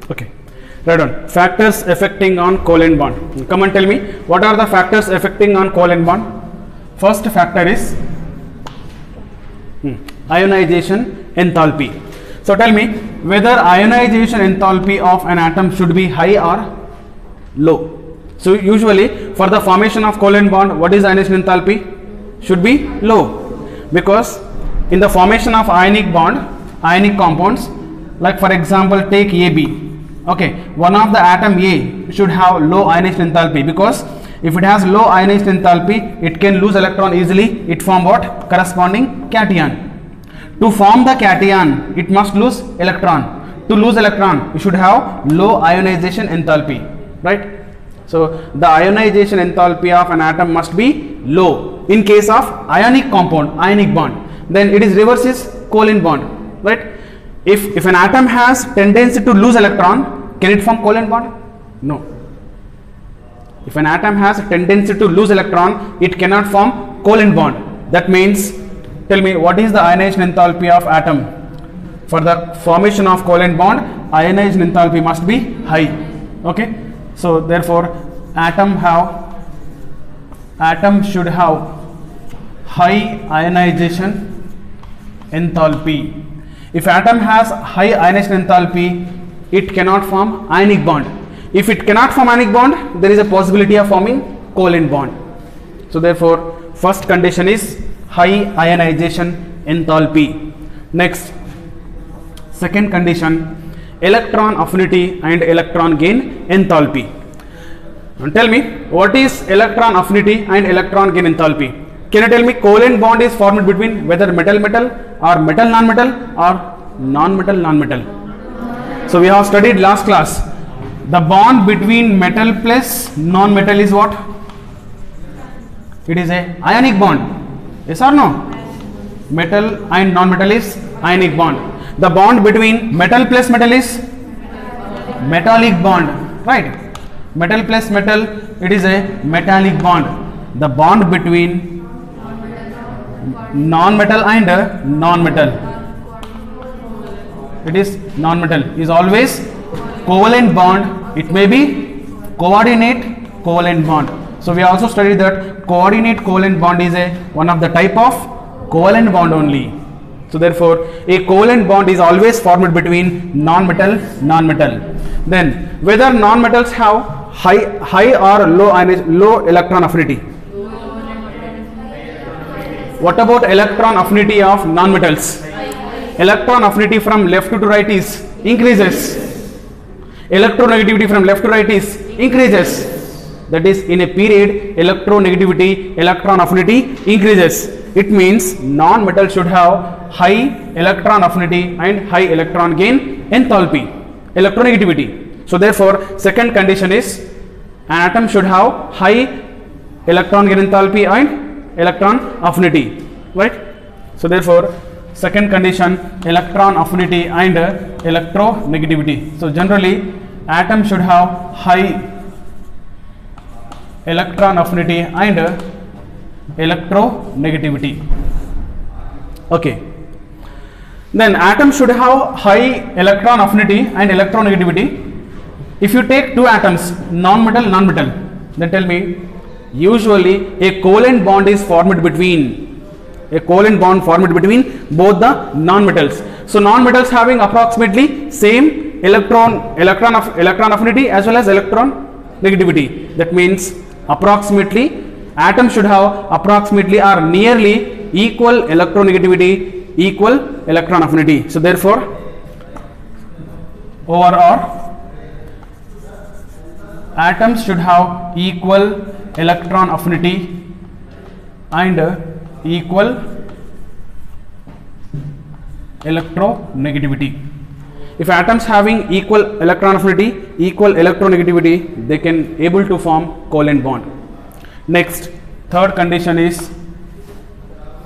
Okay, right on. Factors affecting on covalent bond. Come and tell me, what are the factors affecting on covalent bond? First factor is ionization enthalpy. So tell me whether ionization enthalpy of an atom should be high or low. So usually for the formation of covalent bond, what is ionization enthalpy? Should be low, because in the formation of ionic bond, ionic compounds, like for example take AB, okay, one of the atom A should have low ionization enthalpy, because if it has low ionization enthalpy, it can lose electron easily. It form what? Corresponding cation. To form the cation, it must lose electron. To lose electron, you should have low ionization enthalpy, right? So the ionization enthalpy of an atom must be low in case of ionic compound, ionic bond. Then it is reverse is covalent bond, right? If an atom has tendency to lose electron, can it form covalent bond? No. If an atom has a tendency to lose electron, it cannot form covalent bond. That means, tell me, what is the ionization enthalpy of atom? For the formation of covalent bond, ionization enthalpy must be high. Okay. So therefore, atom should have high ionization enthalpy. If atom has high ionization enthalpy, it cannot form ionic bond. If it cannot form ionic bond, there is a possibility of forming covalent bond. So therefore, first condition is high ionization enthalpy. Next, second condition, electron affinity and electron gain enthalpy. And tell me, what is electron affinity and electron gain enthalpy? Can you tell me covalent bond is formed between whether metal-metal or metal-non-metal or non-metal-non-metal? So we have studied last class. The bond between metal plus non-metal is what? It is a ionic bond. Yes or no? Metal and non-metal is ionic bond. The bond between metal plus metal is metallic bond, right? Metal plus metal, it is a metallic bond. The bond between non-metal and non-metal, it is non-metal, is always covalent bond. It may be coordinate covalent bond. So we also studied that coordinate covalent bond is one of the type of covalent bond only. So therefore, a covalent bond is always formed between non-metal, non-metal. Then whether non-metals have high or low electron affinity? What about electron affinity of non-metals? Electron affinity from left to right is increases. Electronegativity from left to right is increases. That is, in a period, electronegativity, electron affinity increases. It means non-metal should have high electron affinity and high electron gain enthalpy, electronegativity. So therefore, second condition is an atom should have high electron gain enthalpy and electron affinity, right? So therefore, second condition, electron affinity and electronegativity. So generally, atom should have high electron affinity and electronegativity. Okay. Then atom should have high electron affinity and electronegativity. If you take two atoms, non-metal, non-metal, then tell me, usually a covalent bond is formed between both the non-metals. So non-metals having approximately same electron affinity as well as electron negativity. That means approximately atom should have approximately or nearly equal electronegativity, equal electron affinity. So therefore, overall, atoms should have equal electron affinity and equal electronegativity. If atoms having equal electron affinity, equal electronegativity, they can able to form covalent bond. Next, third condition is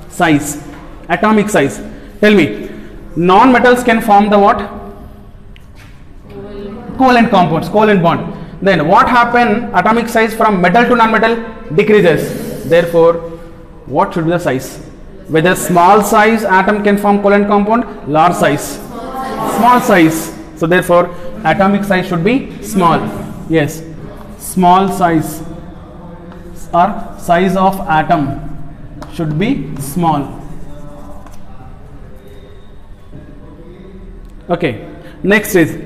size, atomic size. Tell me, non-metals can form the what? Covalent compounds, covalent bond. Then what happen? Atomic size from metal to non-metal decreases. Therefore, what should be the size? Whether small size atom can form covalent compound, large size, small size. So therefore atomic size should be small. Yes, small size or size of atom should be small. Okay, next is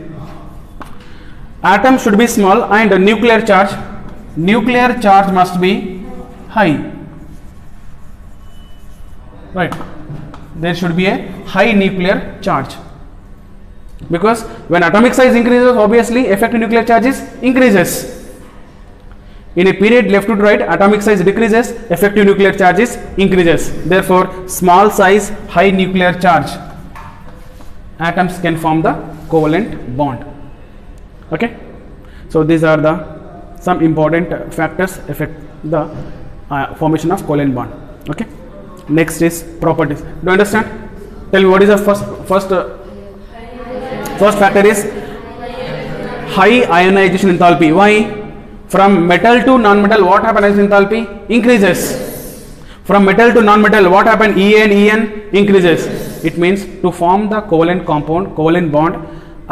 atom should be small and nuclear charge must be high, right? There should be a high nuclear charge, because when atomic size increases, obviously effective nuclear charge increases. In a period left to right, atomic size decreases, effective nuclear charge increases. Therefore small size, high nuclear charge atoms can form the covalent bond. Okay, so these are the some important factors affect the formation of covalent bond. Okay, next is properties. Do you understand? Tell me, what is the first factor is high ionization enthalpy. Why? From metal to non-metal, what happens? Enthalpy increases. From metal to non-metal, what happens? En increases. It means to form the covalent compound, covalent bond,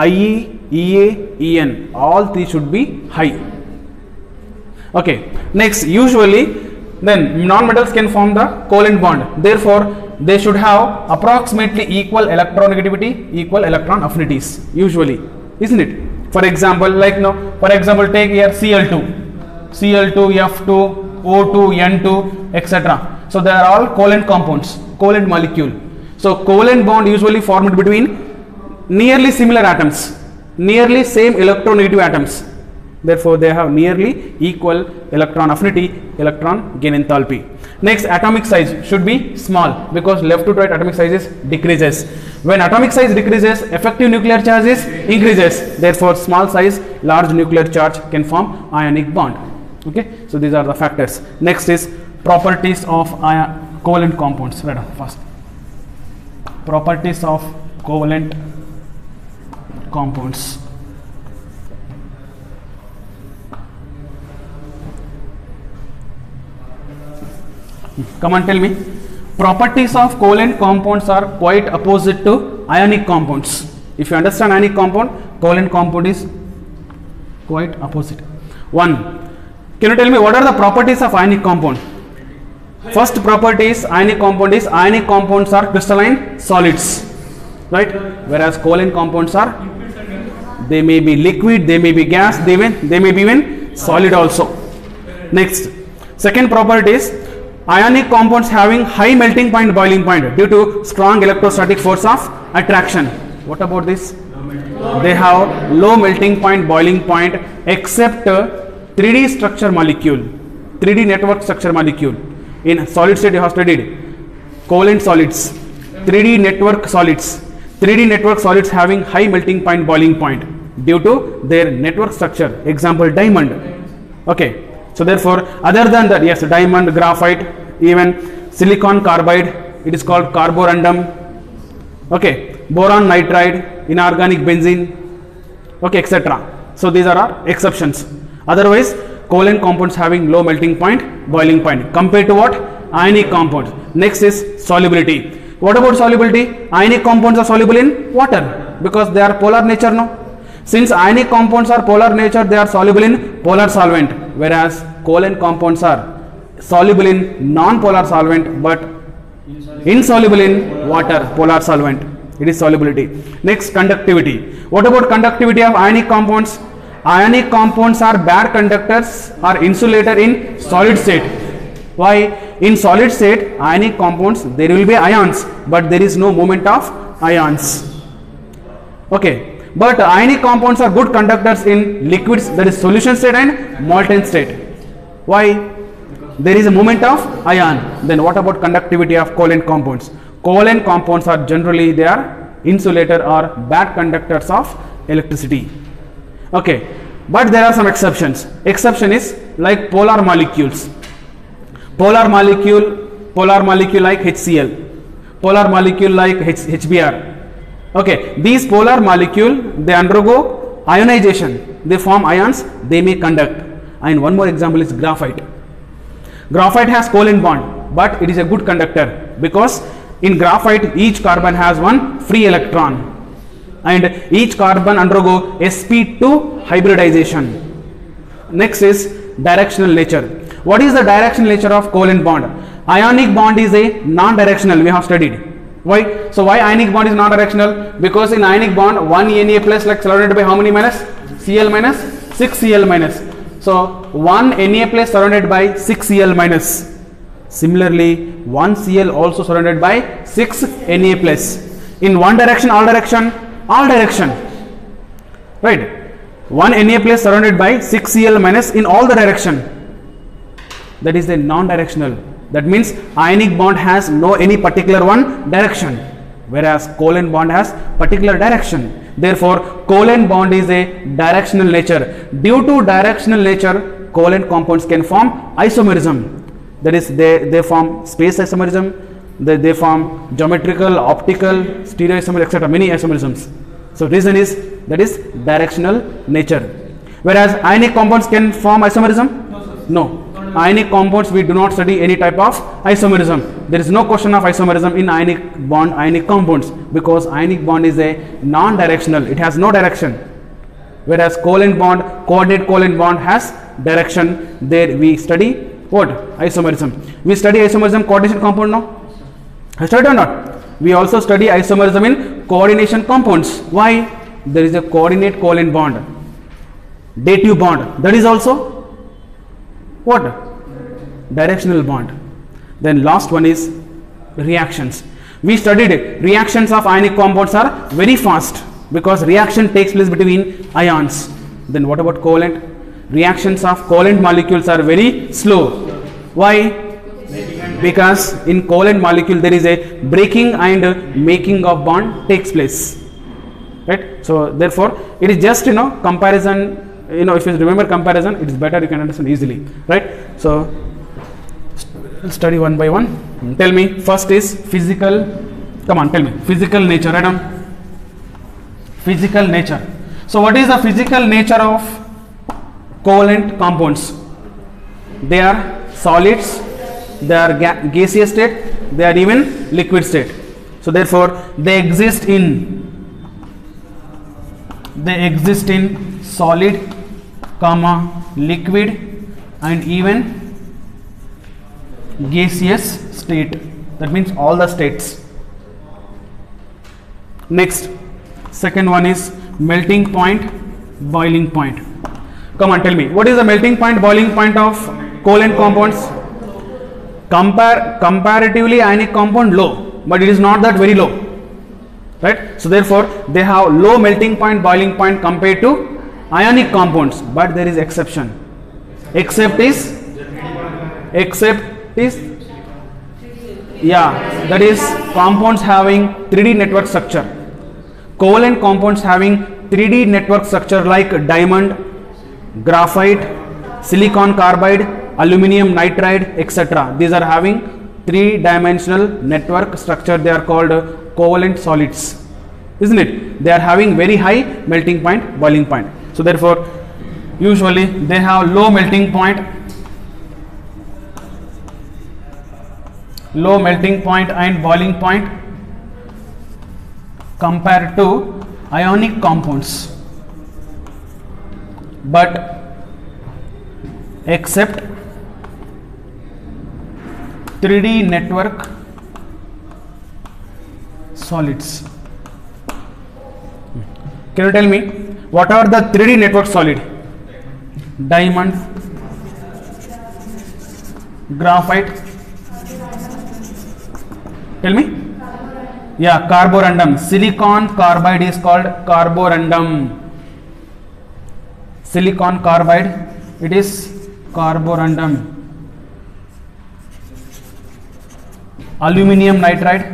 IE, EA, En, all three should be high. Okay, next, usually then non-metals can form the covalent bond. Therefore they should have approximately equal electronegativity, equal electron affinities, usually, isn't it? For example, like now, for example, take here Cl2, F2, O2, N2, etc. So they are all covalent compounds, covalent molecule. So covalent bond usually formed between nearly similar atoms, nearly same electronegative atoms. Therefore they have nearly equal electron affinity, electron gain enthalpy. Next, atomic size should be small, because left to right atomic size decreases. When atomic size decreases, effective nuclear charge increases. Therefore small size, large nuclear charge can form ionic bond. Okay, so these are the factors. Next is properties of covalent compounds. Right, first properties of covalent compounds. Come on, tell me. Properties of covalent compounds are quite opposite to ionic compounds. If you understand ionic compound, covalent compound is quite opposite. One, can you tell me what are the properties of ionic compound? First property is ionic compounds are crystalline solids, right? Whereas covalent compounds are, they may be liquid, they may be gas, they may be even solid also. Next, second property is ionic compounds having high melting point, boiling point due to strong electrostatic force of attraction. What about this? They have low melting point, boiling point, except 3D structure molecule, 3D network structure molecule. In solid state you have studied covalent solids, 3D network solids. 3D network solids having high melting point, boiling point due to their network structure. Example, diamond. Okay. So therefore, other than that, yes, diamond, graphite, even silicon carbide, it is called carborundum. Okay, boron nitride, inorganic benzene, okay, etc. So these are our exceptions. Otherwise, covalent compounds having low melting point, boiling point compared to what? Ionic compounds. Next is solubility. What about solubility? Ionic compounds are soluble in water because they are polar nature, no? Since ionic compounds are polar nature, they are soluble in polar solvent, whereas covalent compounds are soluble in non-polar solvent but insoluble in water, polar solvent. It is solubility. Next, conductivity. What about conductivity of ionic compounds? Ionic compounds are bad conductors or insulator in solid state. Why? In solid state, ionic compounds, there will be ions, but there is no movement of ions. Okay. But ionic compounds are good conductors in liquids, that is solution state and molten state. Why? There is a movement of ion. Then what about conductivity of covalent compounds? Covalent compounds are generally, they are insulator or bad conductors of electricity. Okay, but there are some exceptions. Exception is like polar molecules. Polar molecule like HCl, polar molecule like HBr. Okay, these polar molecule, they undergo ionization, they form ions, they may conduct. And one more example is graphite. Graphite has covalent bond, but it is a good conductor because in graphite each carbon has one free electron and each carbon undergo sp2 hybridization. Next is directional nature. What is the directional nature of covalent bond? Ionic bond is a non-directional, we have studied. Why? So why ionic bond is non-directional? Because in ionic bond 1 Na plus like surrounded by how many minus? Cl minus 6 Cl minus. So 1 Na plus surrounded by 6 Cl minus. Similarly 1 Cl also surrounded by 6 Na plus. In one direction, all direction, all direction. Right? 1 Na plus surrounded by 6 Cl minus in all the direction. That is a non-directional. That means ionic bond has no any particular one direction, whereas covalent bond has particular direction. Therefore, covalent bond is a directional nature. Due to directional nature, covalent compounds can form isomerism. That is, they form space isomerism, they form geometrical, optical, stereoisomerism, etc. Many isomerisms. So reason is that is directional nature. Whereas ionic compounds can form isomerism? No. Ionic compounds we do not study any type of isomerism. There is no question of isomerism in ionic bond, ionic compounds, because ionic bond is a non-directional. It has no direction. Whereas covalent bond, coordinate covalent bond has direction. There we study what? Isomerism. We study isomerism coordination compound now. I studied or not? We also study isomerism in coordination compounds. Why? There is a coordinate covalent bond, dative bond. That is also what? Directional bond. Then last one is reactions. We studied it. Reactions of ionic compounds are very fast because reaction takes place between ions. Then what about covalent? Reactions of covalent molecules are very slow. Why? Because in covalent molecule there is a breaking and making of bond takes place. Right? So therefore it is just comparison. If you remember comparison, it is better, you can understand easily, right? So we'll study one by one. Tell me, first is physical. Come on, tell me, physical nature, Adam. Physical nature. So what is the physical nature of covalent compounds? They are solids, they are gaseous state, they are even liquid state. So therefore they exist in solid, liquid and even gaseous state. That means all the states. Next, second one is melting point, boiling point. Come on, tell me, what is the melting point, boiling point of covalent compounds? Comparatively ionic compound low, but it is not that very low, right? So therefore they have low melting point, boiling point compared to ionic compounds, but there is exception. Except is that is compounds having 3D network structure. Covalent compounds having 3D network structure like diamond, graphite, silicon carbide, aluminum nitride, etc. These are having 3-dimensional network structure. They are called covalent solids, isn't it? They are having very high melting point, boiling point. So therefore usually they have low melting point and boiling point compared to ionic compounds, but except 3D network solids. Can you tell me what are the 3D network solid? Diamond, graphite. Tell me. Yeah, carborundum. Silicon carbide is called carborundum. Silicon carbide, it is carborundum. Aluminum nitride,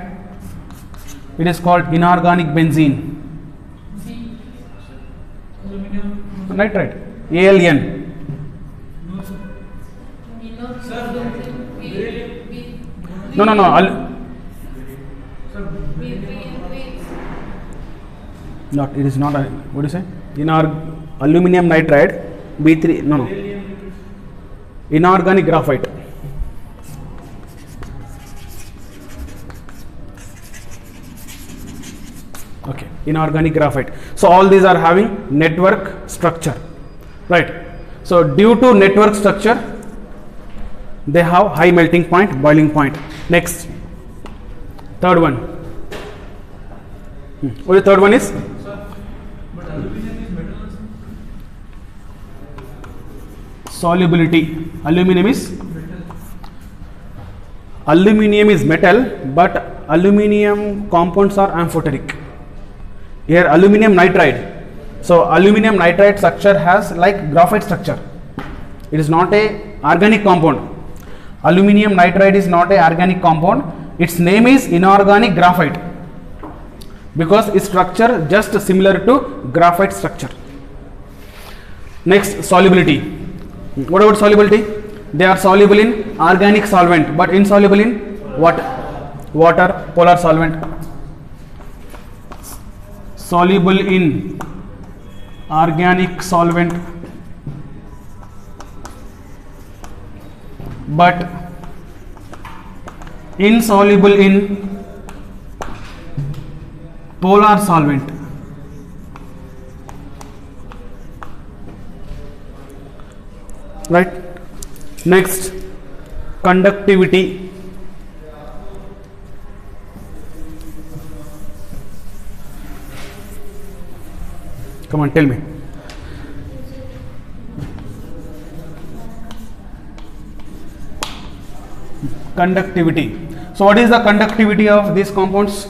it is called inorganic benzene. Nitride, ALN. No. Not, it is not. What do you say? Aluminum nitride, B3. No. Inorganic graphite. Okay. inorganic graphite. So all these are having network structure, right? So due to network structure, they have high melting point, boiling point. Next, third one. What the third one is? But aluminum is metal also? Solubility. Aluminum is metal, but aluminum compounds are amphoteric. Here aluminum nitride. So aluminum nitride structure has like graphite structure. It is not a organic compound. Aluminum nitride is not a organic compound. Its name is inorganic graphite because its structure just similar to graphite structure. Next, solubility. What about solubility? They are soluble in organic solvent but insoluble in water, polar solvent. Soluble in organic solvent but insoluble in polar solvent. Right. Next, conductivity. Come on, tell me. Conductivity. So what is the conductivity of these compounds?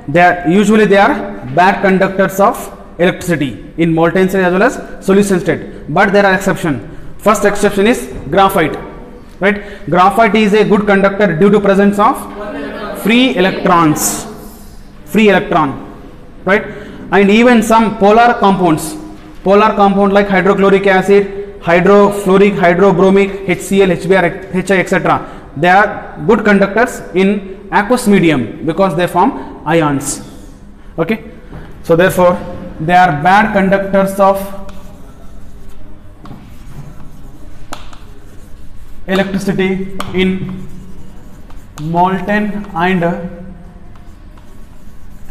They are usually bad conductors of electricity in molten state as well as solution state, but there are exceptions. First exception is graphite, right? Graphite is a good conductor due to presence of free electron, right? And even some polar compounds like hydrochloric acid, hydrofluoric, hydrobromic, HCl, HBr, HI, etc. They are good conductors in aqueous medium because they form ions. Okay, so therefore they are bad conductors of electricity in molten and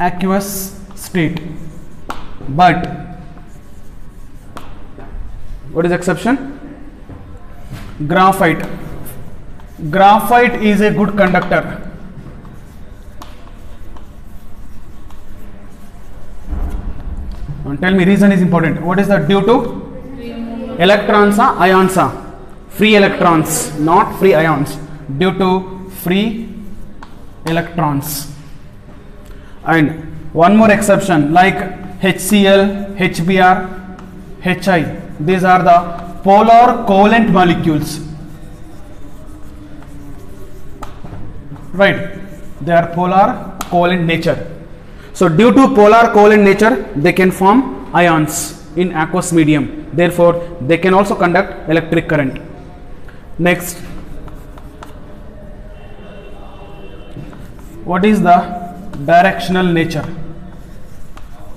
aqueous state. But what is the exception? Graphite is a good conductor. Tell me, reason is important. What is that due to? Electrons are ions are free electrons, not free ions, due to free electrons. And one more exception like HCl, HBr, HI. These are the polar covalent molecules, right? They are polar covalent nature. So due to polar covalent nature, they can form ions in aqueous medium. Therefore, they can also conduct electric current. Next, what is the directional nature?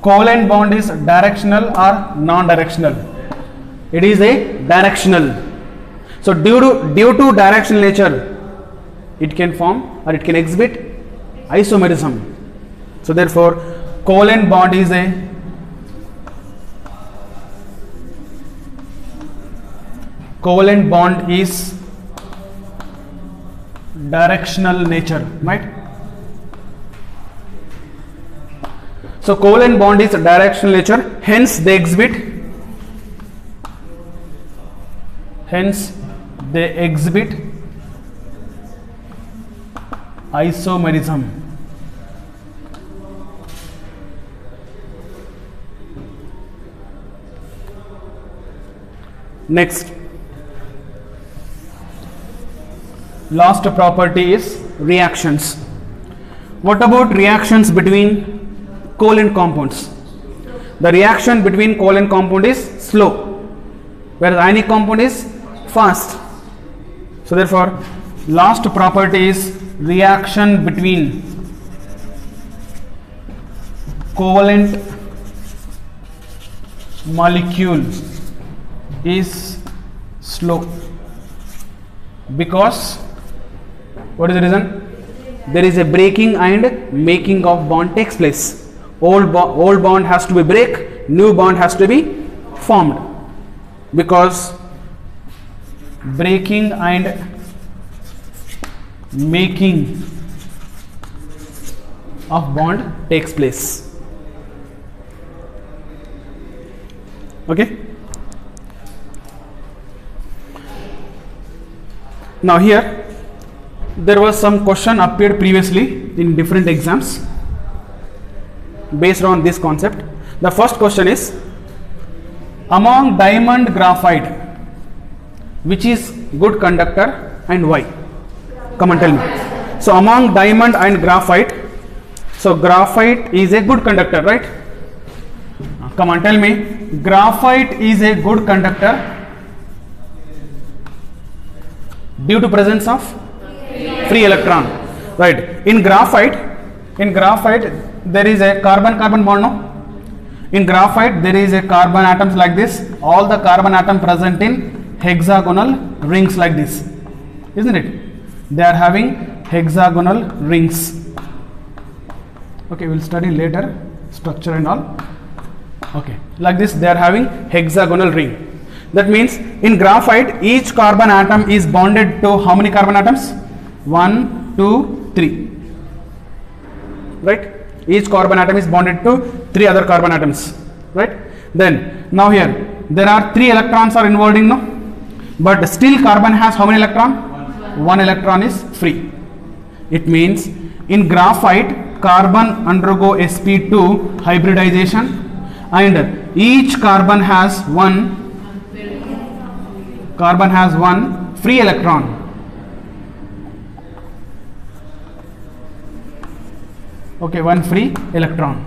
Covalent bond is directional or non-directional? It is a directional. So due to directional nature, it can form or it can exhibit isomerism. So therefore, covalent bond is a directional nature, right? So covalent bond is directional nature, hence they exhibit isomerism. Next, last property is reactions. What about reactions between covalent compounds? The reaction between covalent compound is slow, whereas ionic compound is fast. So therefore, last property is reaction between covalent molecule is slow because what is the reason? There is a breaking and making of bond takes place. old bond has to be break, new bond has to be formed, because breaking and making of bond takes place. Okay. Now here there was some question appeared previously in different exams based on this concept. The first question is, among diamond graphite, which is good conductor and why? Come on, tell me. So among diamond and graphite, so graphite is a good conductor, right? Come on, tell me. Graphite is a good conductor due to presence of free electron, right? In graphite there is a carbon bond, no? In graphite there is a carbon atoms like this, all the carbon atom present in hexagonal rings like this, isn't it? They are having hexagonal rings. Okay, we will study later structure and all. Okay, like this they are having hexagonal ring. That means in graphite each carbon atom is bonded to how many carbon atoms? 1, 2, 3. Right? Each carbon atom is bonded to 3 other carbon atoms. Right? Then now here there are 3 electrons are involved in, no? But still carbon has how many electron? 1 electron is free. It means in graphite carbon undergo sp2 hybridization and each carbon has one free electron. Okay, one free electron.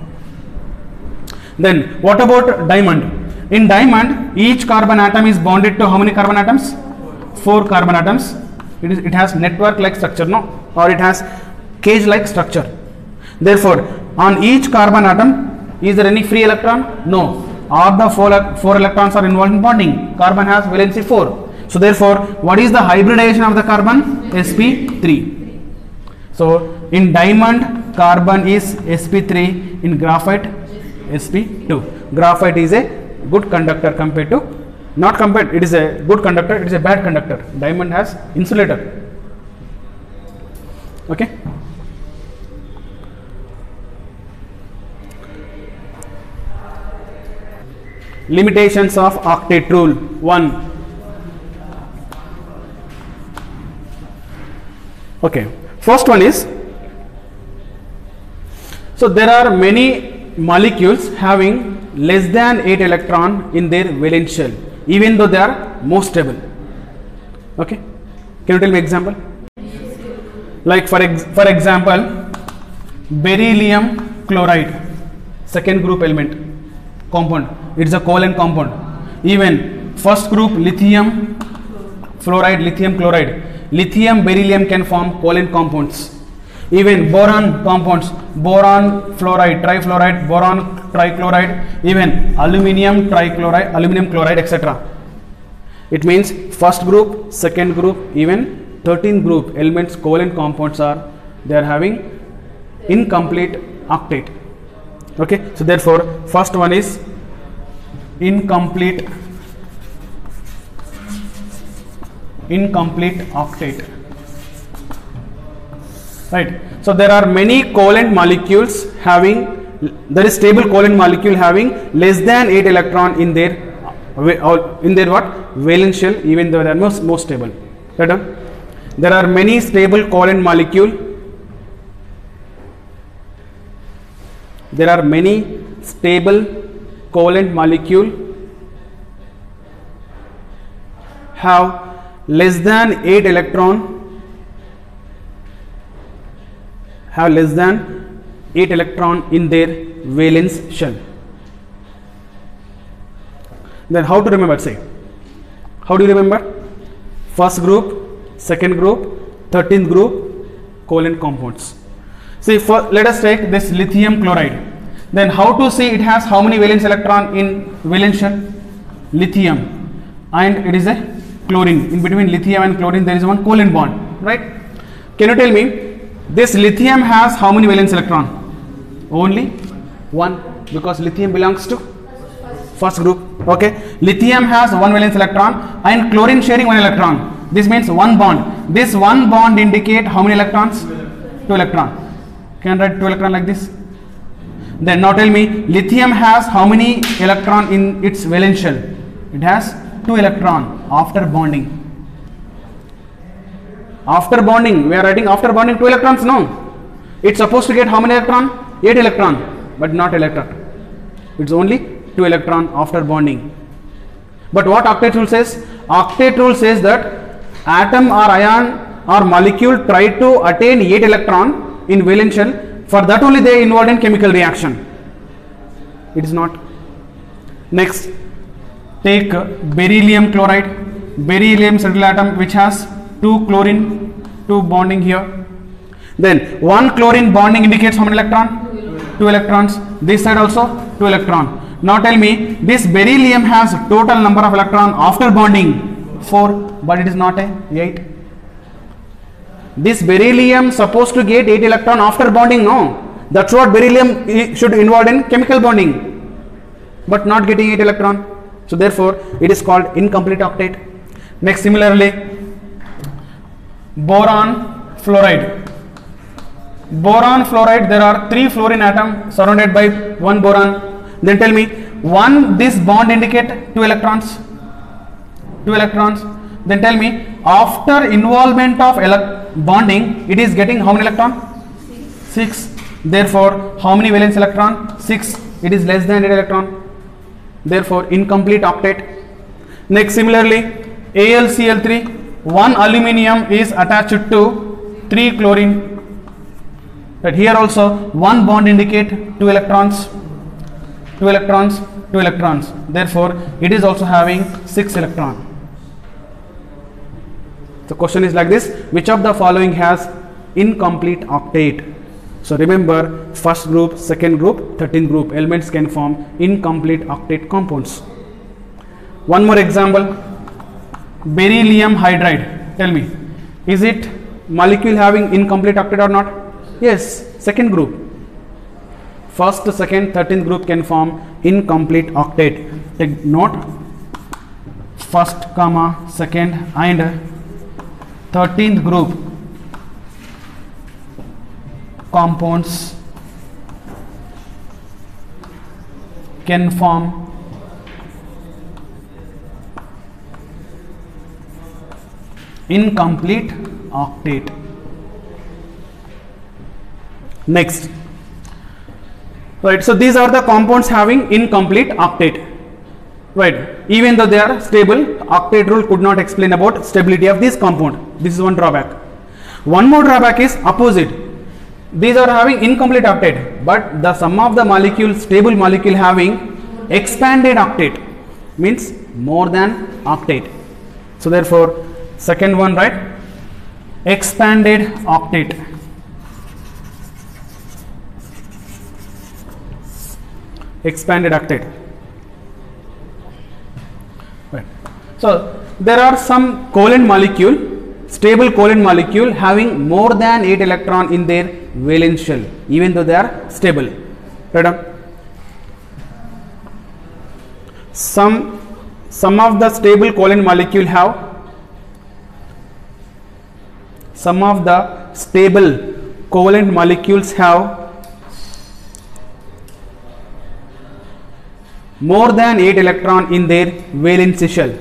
Then what about diamond? In diamond each carbon atom is bonded to how many carbon atoms? 4 carbon atoms. It has network like structure, no? Or it has cage like structure. Therefore on each carbon atom is there any free electron? No. All the 4 electrons are involved in bonding. Carbon has valency 4. So therefore what is the hybridization of the carbon? sp3. So in diamond carbon is sp3, in graphite sp2. Graphite is a good conductor compared to, not compared, it is a good conductor, it is a bad conductor. Diamond has insulator. Okay. Limitations of octet rule. 1. Okay, first one is, so there are many molecules having less than 8 electron in their valence shell, even though they are most stable. Okay, can you tell me example? Like for example, beryllium chloride, second group element compound, it is a covalent compound. Even first group lithium fluoride, lithium chloride, lithium beryllium can form covalent compounds. Even boron compounds, boron fluoride, trifluoride, boron trichloride, even aluminum trichloride, aluminum chloride, etc. It means first group, second group, even 13th group elements covalent compounds are, they are having incomplete octet. Okay, so therefore first one is incomplete octet. Right. So there are many covalent molecules having, there is stable covalent molecule having less than 8 electron in their what? Valence shell, even though they are most stable. Right? There are many stable covalent molecule. There are many stable covalent molecule have less than 8 electron, in their valence shell. Then how to remember? Say, how do you remember? First group, second group, 13th group covalent compounds. See, let us take this lithium chloride. Then how to see it has how many valence electron in valence shell? Lithium, and it is a chlorine. In between lithium and chlorine there is one covalent bond, right? Can you tell me this lithium has how many valence electron? Only 1, because lithium belongs to first group. Okay, lithium has 1 valence electron and chlorine sharing 1 electron. This means 1 bond. This 1 bond indicate how many electrons? 2 electron. Can I write 2 electron like this? Then now tell me, lithium has how many electron in its valence shell? It has 2 electron after bonding. After bonding, we are writing after bonding 2 electrons. No, it's supposed to get how many electron? 8 electron, but not electron. It's only 2 electron after bonding. But what octet rule says? Octet rule says that atom or ion or molecule try to attain 8 electron in valence shell. For that only they involved in chemical reaction. It is not. Next, take beryllium chloride. Beryllium central atom which has 2 chlorine, 2 bonding here. Then 1 chlorine bonding indicates how many electron? 2 electrons. This side also 2 electron. Now tell me, this beryllium has total number of electron after bonding 4, but it is not a 8. This beryllium supposed to get 8 electron after bonding. No, that's what beryllium should involve in chemical bonding, but not getting 8 electron. So therefore it is called incomplete octet. Next, similarly, boron fluoride. Boron fluoride, there are 3 fluorine atoms surrounded by 1 boron. Then tell me, this bond indicate 2 electrons. 2 electrons. Then tell me, after involvement of bonding, it is getting how many electron? 6. Therefore, how many valence electron? 6. It is less than 8 electron. Therefore, incomplete octet. Next, similarly, AlCl3, 1 aluminium is attached to 3 chlorine. But here also 1 bond indicate 2 electrons, 2 electrons, 2 electrons. Therefore, it is also having 6 electron. The question is like this: which of the following has incomplete octet? So remember, first group, second group, 13th group elements can form incomplete octet compounds. One more example: beryllium hydride. Tell me, is it molecule having incomplete octet or not? Yes, second group. First, second, 13th group can form incomplete octet. Take note: first, comma, second and 13th group compounds can form incomplete octet. Next, right, so these are the compounds having incomplete octet, right? Even though they are stable, octet rule could not explain about stability of this compound. This is one drawback. One more drawback is opposite. These are having incomplete octet, but the sum of the molecules, stable molecule having expanded octet, means more than octet. So therefore, second one, right? Expanded octet. Expanded octet. Right. So there are some covalent molecule, stable covalent molecule having more than 8 electron in their valence shell, even though they are stable. Right? Some of the stable covalent molecule have more than 8 electron in their valence shell.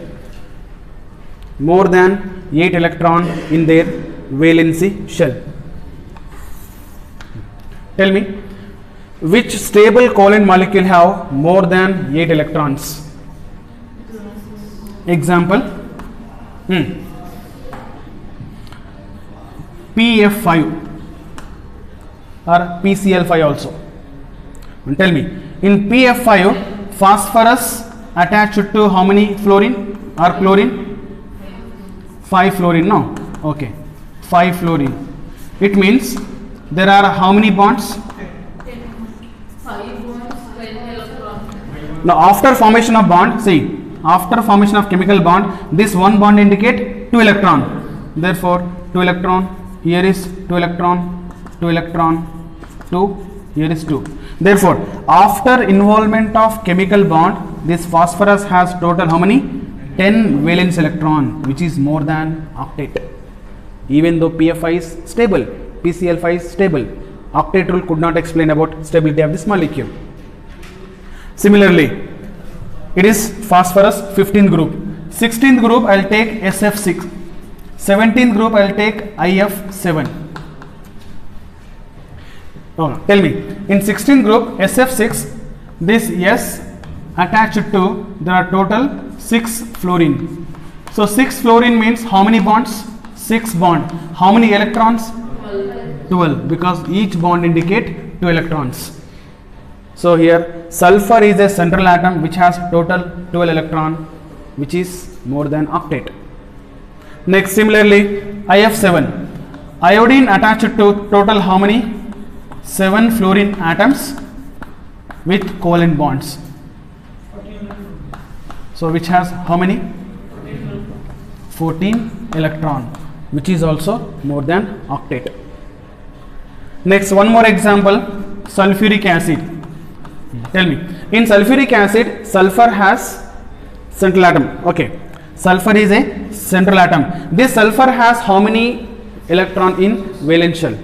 More than 8 electron in their valence shell. Tell me, which stable covalent molecule have more than 8 electrons? Example, PF5 or PCl5 also. And tell me, in PF5, phosphorus attached to how many fluorine or chlorine? 5 fluorine, no? Okay, 5 fluorine. It means there are how many bonds? 5 bonds, 10 electrons. Now after formation of bond, see, after formation of chemical bond, this one bond indicate 2 electron. Therefore, 2 electron, here is 2 electron, 2 electron, 2 Here is 2. Therefore, after involvement of chemical bond, this phosphorus has total how many? 10 valence electron, which is more than octet. Even though PFI is stable, PCl5 is stable, octet rule could not explain about stability of this molecule. Similarly, it is phosphorus 15th group. 16th group I will take SF6. 17th group I will take IF7. Oh, tell me, in 16th group SF6, this S attached to, there are total 6 fluorine. So 6 fluorine means how many bonds? 6 bond. How many electrons? 12, because each bond indicate 2 electrons. So here sulfur is a central atom which has total 12 electron, which is more than octet. Next, similarly IF7, iodine attached to total how many? 7 fluorine atoms with covalent bonds. So which has how many? 14 electron, which is also more than octet. Next, one more example, sulfuric acid. Tell me, in sulfuric acid, sulfur has central atom. Okay, sulfur is a central atom. This sulfur has how many electron in valence shell?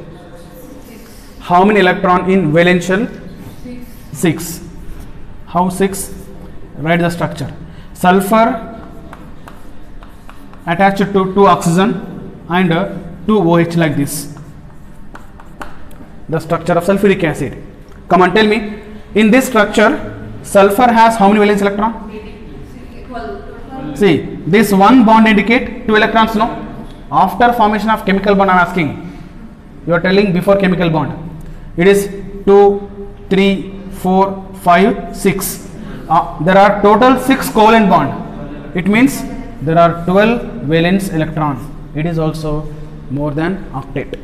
How many electron in valence shell? 6. How 6? Write the structure. Sulfur attached to 2 oxygen and 2 OH like this. The structure of sulfuric acid. Come on, tell me. In this structure, sulfur has how many valence electron? See, this one bond indicate 2 electrons, no? After formation of chemical bond, I am asking. You are telling before chemical bond. It is 2, 3, 4, 5, 6. There are total 6 covalent bond. It means there are 12 valence electron. It is also more than octet.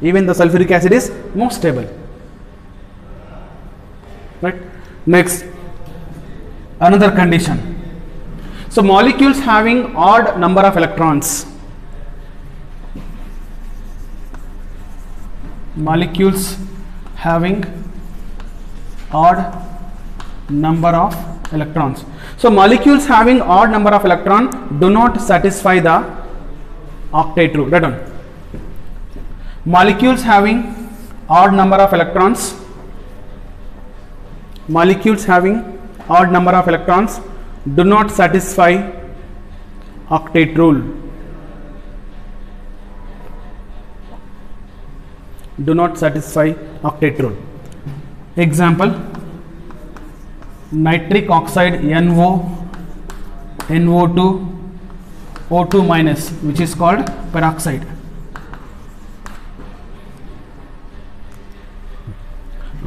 Even the sulfuric acid is more stable. Right? Next, another condition. So molecules having odd number of electrons. Molecules having odd number of electrons. So molecules having odd number of electron do not satisfy the octet rule. Right on. Molecules having odd number of electrons. Molecules having odd number of electrons do not satisfy octet rule. Do not satisfy octet rule. Example, nitric oxide NO, NO2, O2 minus, which is called peroxide.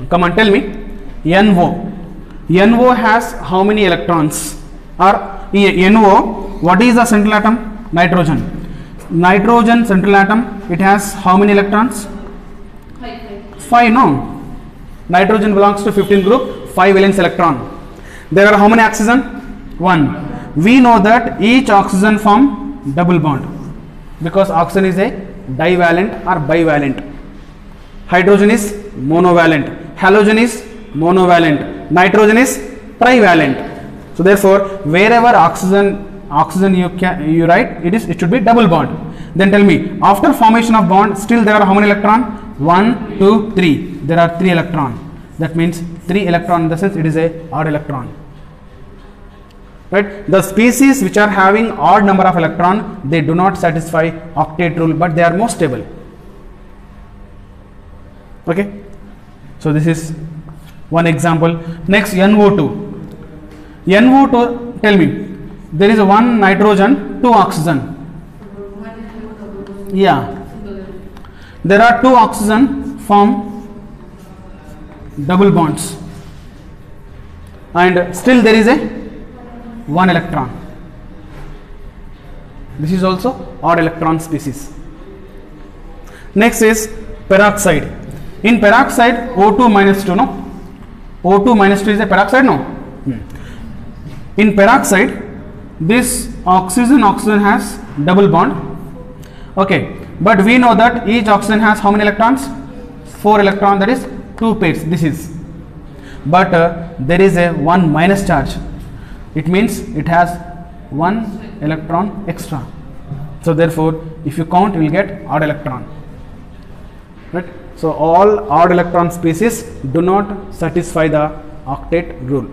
Come on, tell me. NO has how many electrons? Or NO, what is the central atom? Nitrogen. Nitrogen central atom, it has how many electrons? 5, no. Nitrogen belongs to 15th group, 5 valence electron. There are how many oxygen? 1. We know that each oxygen form double bond because oxygen is a divalent or bivalent. Hydrogen is monovalent. Halogen is monovalent. Nitrogen is trivalent. So therefore, wherever oxygen you write, it should be double bond. Then tell me, after formation of bond, still there are how many electron? 1, 2, 3. There are 3 electron. That means 3 electron in the sense it is a odd electron. Right? The species which are having odd number of electron, they do not satisfy octet rule, but they are more stable. Okay. So this is one example. Next, NO2. NO2, tell me, there is one nitrogen, 2 oxygen. Yeah. There are 2 oxygen form double bonds and still there is a 1 electron. This is also odd electron species. Next is peroxide. In peroxide, O2 minus 2, no? O2 minus 2 is a peroxide, no? In peroxide, this oxygen has double bond. Okay, but we know that each oxygen has how many electrons? 4 electron, that is 2 pairs, this is. But there is a 1 minus charge. It means it has 1 electron extra. So therefore, if you count, you will get odd electron. Right? So all odd electron species do not satisfy the octet rule.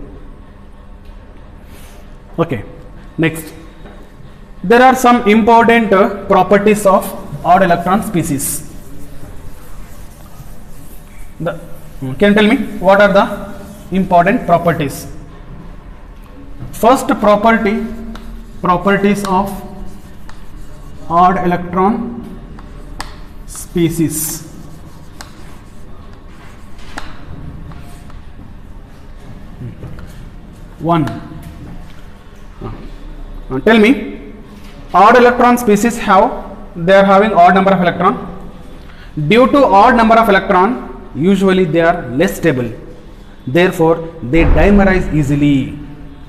Okay. Next, there are some important properties of odd electron species. Can you tell me what are the important properties? First properties of odd electron species. One. Tell me, odd electron species they are having odd number of electron. Due to odd number of electron, usually they are less stable. Therefore, they dimerize easily.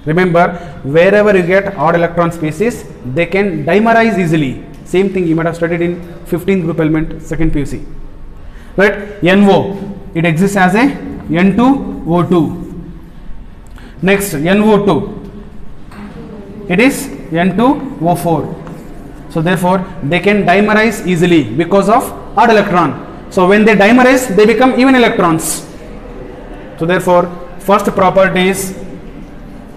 Remember, wherever you get odd electron species, they can dimerize easily. Same thing you might have studied in 15th group element, second PUC. Right? NO, it exists as a N2O2. Next, NO2, it is N2O4. So therefore, they can dimerize easily because of odd electron. So when they dimerize, they become even electrons. So therefore, first property is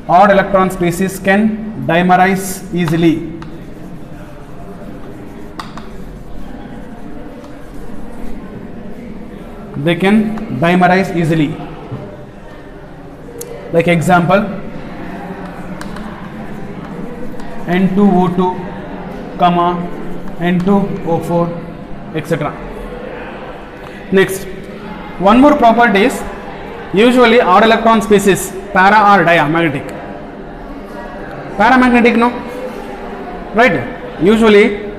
odd electron species can dimerize easily. They can dimerize easily. Like example, N2O2, N2O4, etc. Next, one more property is usually odd electron species para or diamagnetic. Paramagnetic, no? Right? Usually,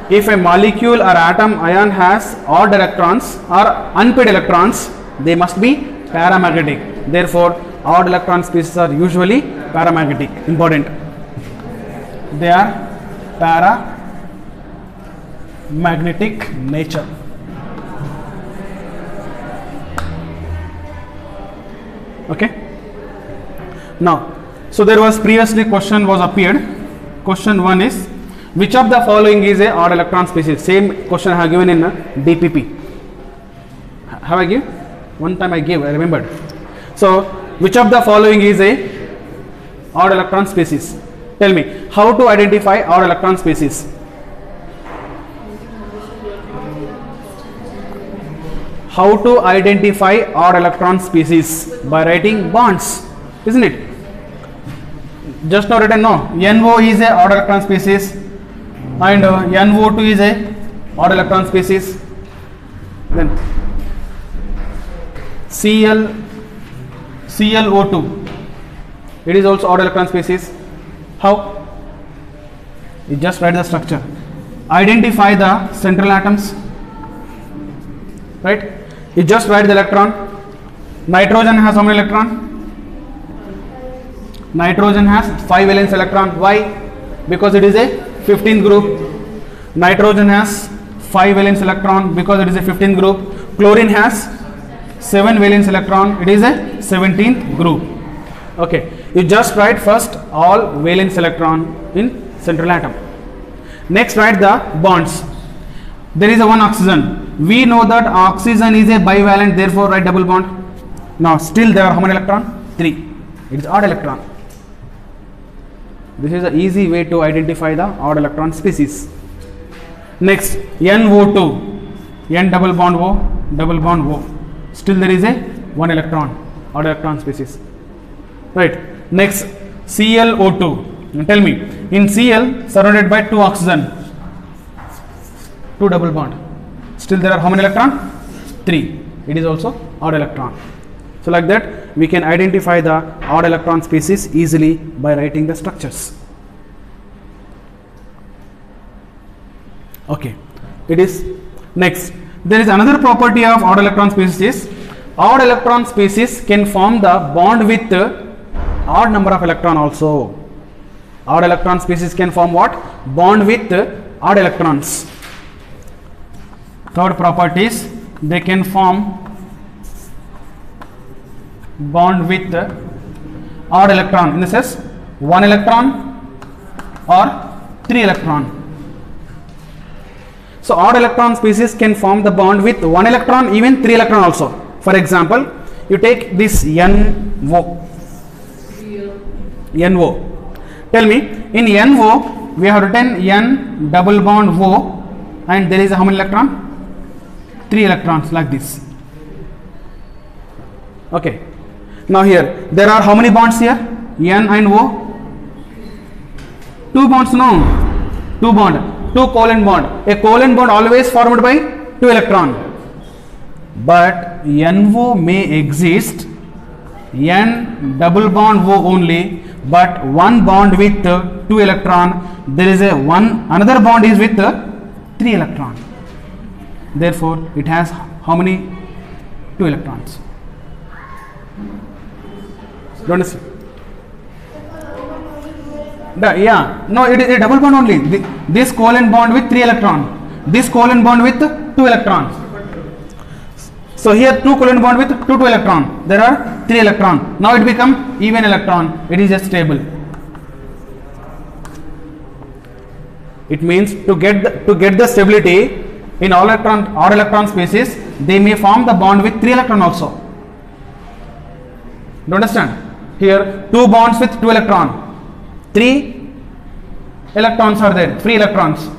if a molecule or atom ion has odd electrons or unpaired electrons, they must be paramagnetic. Therefore, odd electron species are usually paramagnetic. Important. They are paramagnetic nature. Okay. Now, so there was previously question was appeared. Question 1 is, which of the following is a odd electron species? Same question I have given in DPP. Have I given? One time I gave, I remembered. So, which of the following is a odd electron species? Tell me, how to identify odd electron species? How to identify odd electron species? By writing bonds, isn't it? Just now written, no. NO is a odd electron species and NO2 is a odd electron species. Then ClO2, it is also odd electron species. How? You just write the structure. Identify the central atoms. Right? You just write the electron. Nitrogen has how many electron? Nitrogen has 5 valence electron. Why? Because it is a 15th group. Nitrogen has 5 valence electron because it is a 15th group. Chlorine has 7 valence electron. It is a 17th group. Okay. You just write first all valence electron in central atom. Next, write the bonds. There is a one oxygen. We know that oxygen is a bivalent, therefore write double bond. Now still there are how many electron? 3. It is odd electron. This is an easy way to identify the odd electron species. Next, NO2, N double bond O, double bond O. Still there is a 1 electron, odd electron species. Right. Next, ClO2. Tell me, in Cl surrounded by 2 oxygen, 2 double bond. Still there are how many electron? 3. It is also odd electron. So like that we can identify the odd electron species easily by writing the structures. Okay. It is next. There is another property of odd electron species. Odd electron species can form the bond with odd number of electron also. Odd electron species can form what? Bond with odd electrons. Third property is they can form bond with odd electron, in the sense 1 electron or 3 electron. So odd electron species can form the bond with 1 electron, even 3 electron also. For example, you take this NO. Tell me, in NO we have written N double bond O, and there is how many electron? 3 electrons, like this. Okay. Now here there are how many bonds here? N and O. 2 bonds, no. 2 bond. 2 covalent bond. A covalent bond always formed by 2 electron. But NO may exist N double bond O only, but 1 bond with 2 electron. There is another bond is with 3 electron. Therefore, it has how many? 2 electrons. Do you understand? Yeah, no, it is a double bond only. This covalent bond with 3 electron. This covalent bond with 2 electrons. So here 2 covalent bond with 2 electron. There are 3 electron. Now it become even electron. It is just stable. It means to get the stability in all electron species, they may form the bond with 3 electron also. Do you understand? Here 2 bonds with 2 electron. 3 electrons are there, free electrons,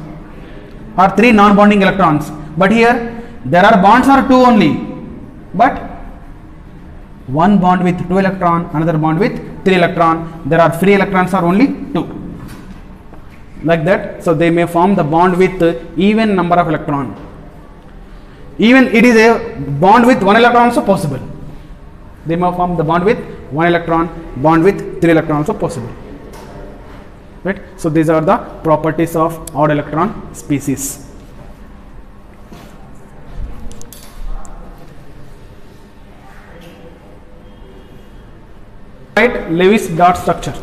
or 3 non-bonding electrons. But here there are bonds are 2 only, but 1 bond with 2 electron, another bond with 3 electron. There are free electrons are only 2, like that. So they may form the bond with even number of electron. Even it is a bond with 1 electron also possible. They may form the bond with 1 electron, bond with 3 electron also possible. Right? So these are the properties of odd electron species. Write Lewis dot structure.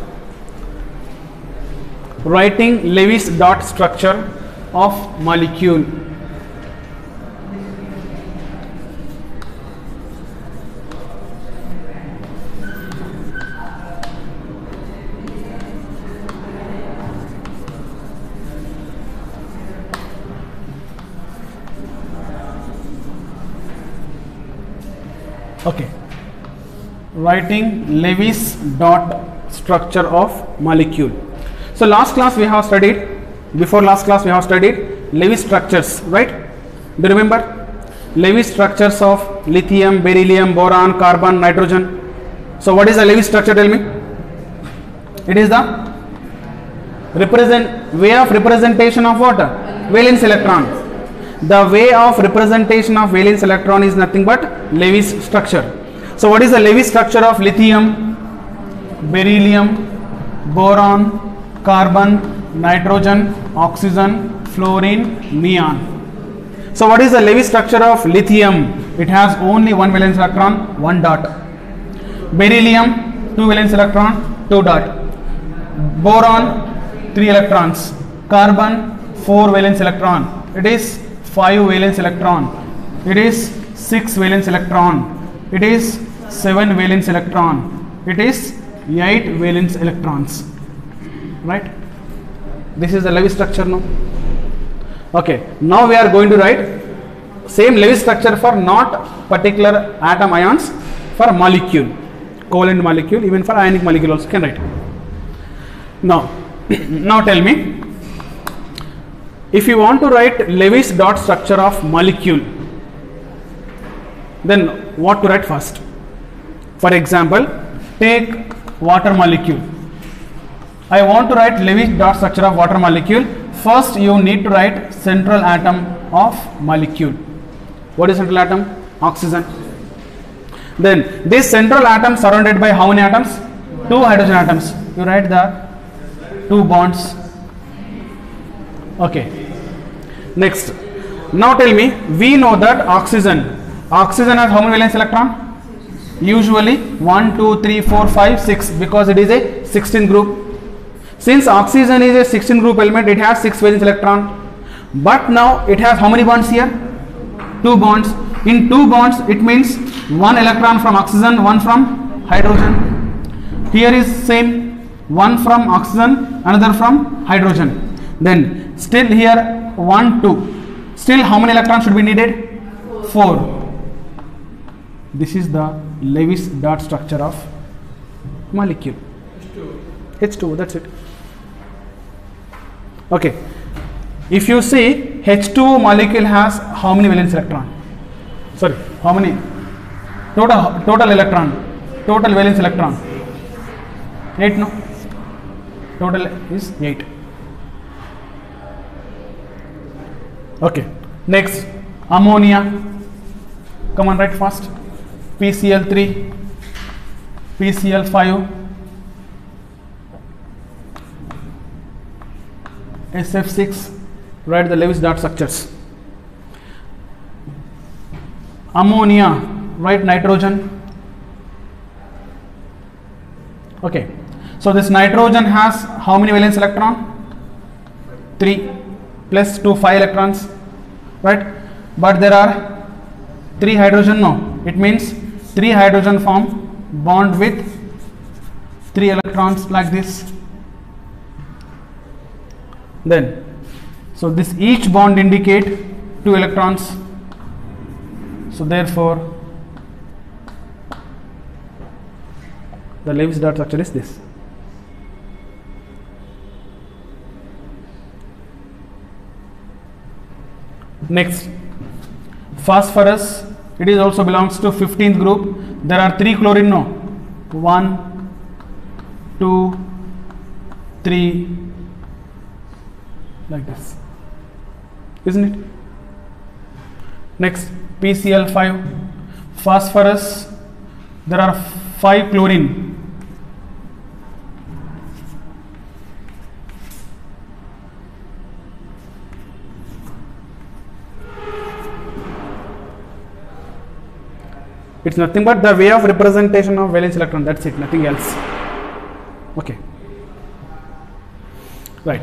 Writing Lewis dot structure of molecule. Okay, writing Lewis dot structure of molecule. So last class we have studied, before last class we have studied Lewis structures, right? Do you remember? Lewis structures of lithium, beryllium, boron, carbon, nitrogen. So what is the Lewis structure? Tell me. It is the way of representation of what? Valence electron. The way of representation of valence electron is nothing but Lewis structure. So what is the Lewis structure of lithium, beryllium, boron, carbon, nitrogen, oxygen, fluorine, neon? So what is the Lewis structure of lithium? It has only 1 valence electron, 1 dot. Beryllium, 2 valence electron, 2 dot. Boron, 3 electrons. Carbon, 4 valence electron. It is 5 valence electron. It is 6 valence electron. It is 7 valence electron. It is 8 valence electrons. Right? This is the Lewis structure now. Okay. Now we are going to write same Lewis structure for not particular atom ions, for molecule, covalent molecule, even for ionic molecule also can write. Now, now tell me, if you want to write Lewis dot structure of molecule, then what to write first? For example, take water molecule. I want to write Lewis dot structure of water molecule. First you need to write central atom of molecule. What is central atom? Oxygen. Then this central atom surrounded by how many atoms? 2 hydrogen atoms. You write the 2 bonds. Okay. Next. Now tell me, we know that oxygen has how many valence electron? Usually 1, 2, 3, 4, 5, 6, because it is a 16 group. Since oxygen is a 16 group element, it has 6 valence electron. But now it has how many bonds here? 2 bonds. in two bonds, it means one electron from oxygen, one from hydrogen. Here is same, one from oxygen, another from hydrogen. Then still here 1, 2. Still how many electrons should be needed? 4. This is the Lewis dot structure of molecule. H2, that's it. Okay. If you see H2 molecule has how many valence electron? Sorry, how many? Total electron. Total valence electron. 8, no? Total is 8. Okay. Next, ammonia. Come on, write fast. PCl3, PCl5, SF6. Write the Lewis dot structures. Ammonia, write nitrogen. Okay. So this nitrogen has how many valence electron? 3 plus 2, 5 electrons, right? But there are 3 hydrogen, no. It means 3 hydrogen form bond with 3 electrons like this. Then, so this each bond indicate 2 electrons. So therefore, the Lewis dot structure is this. Next, phosphorus, it is also belongs to 15th group. There are 3 chlorine, no. 1, 2, 3, like this, isn't it? Next, PCl5, phosphorus, there are 5 chlorine. It's nothing but the way of representation of valence electron, that's it, nothing else. Okay, right.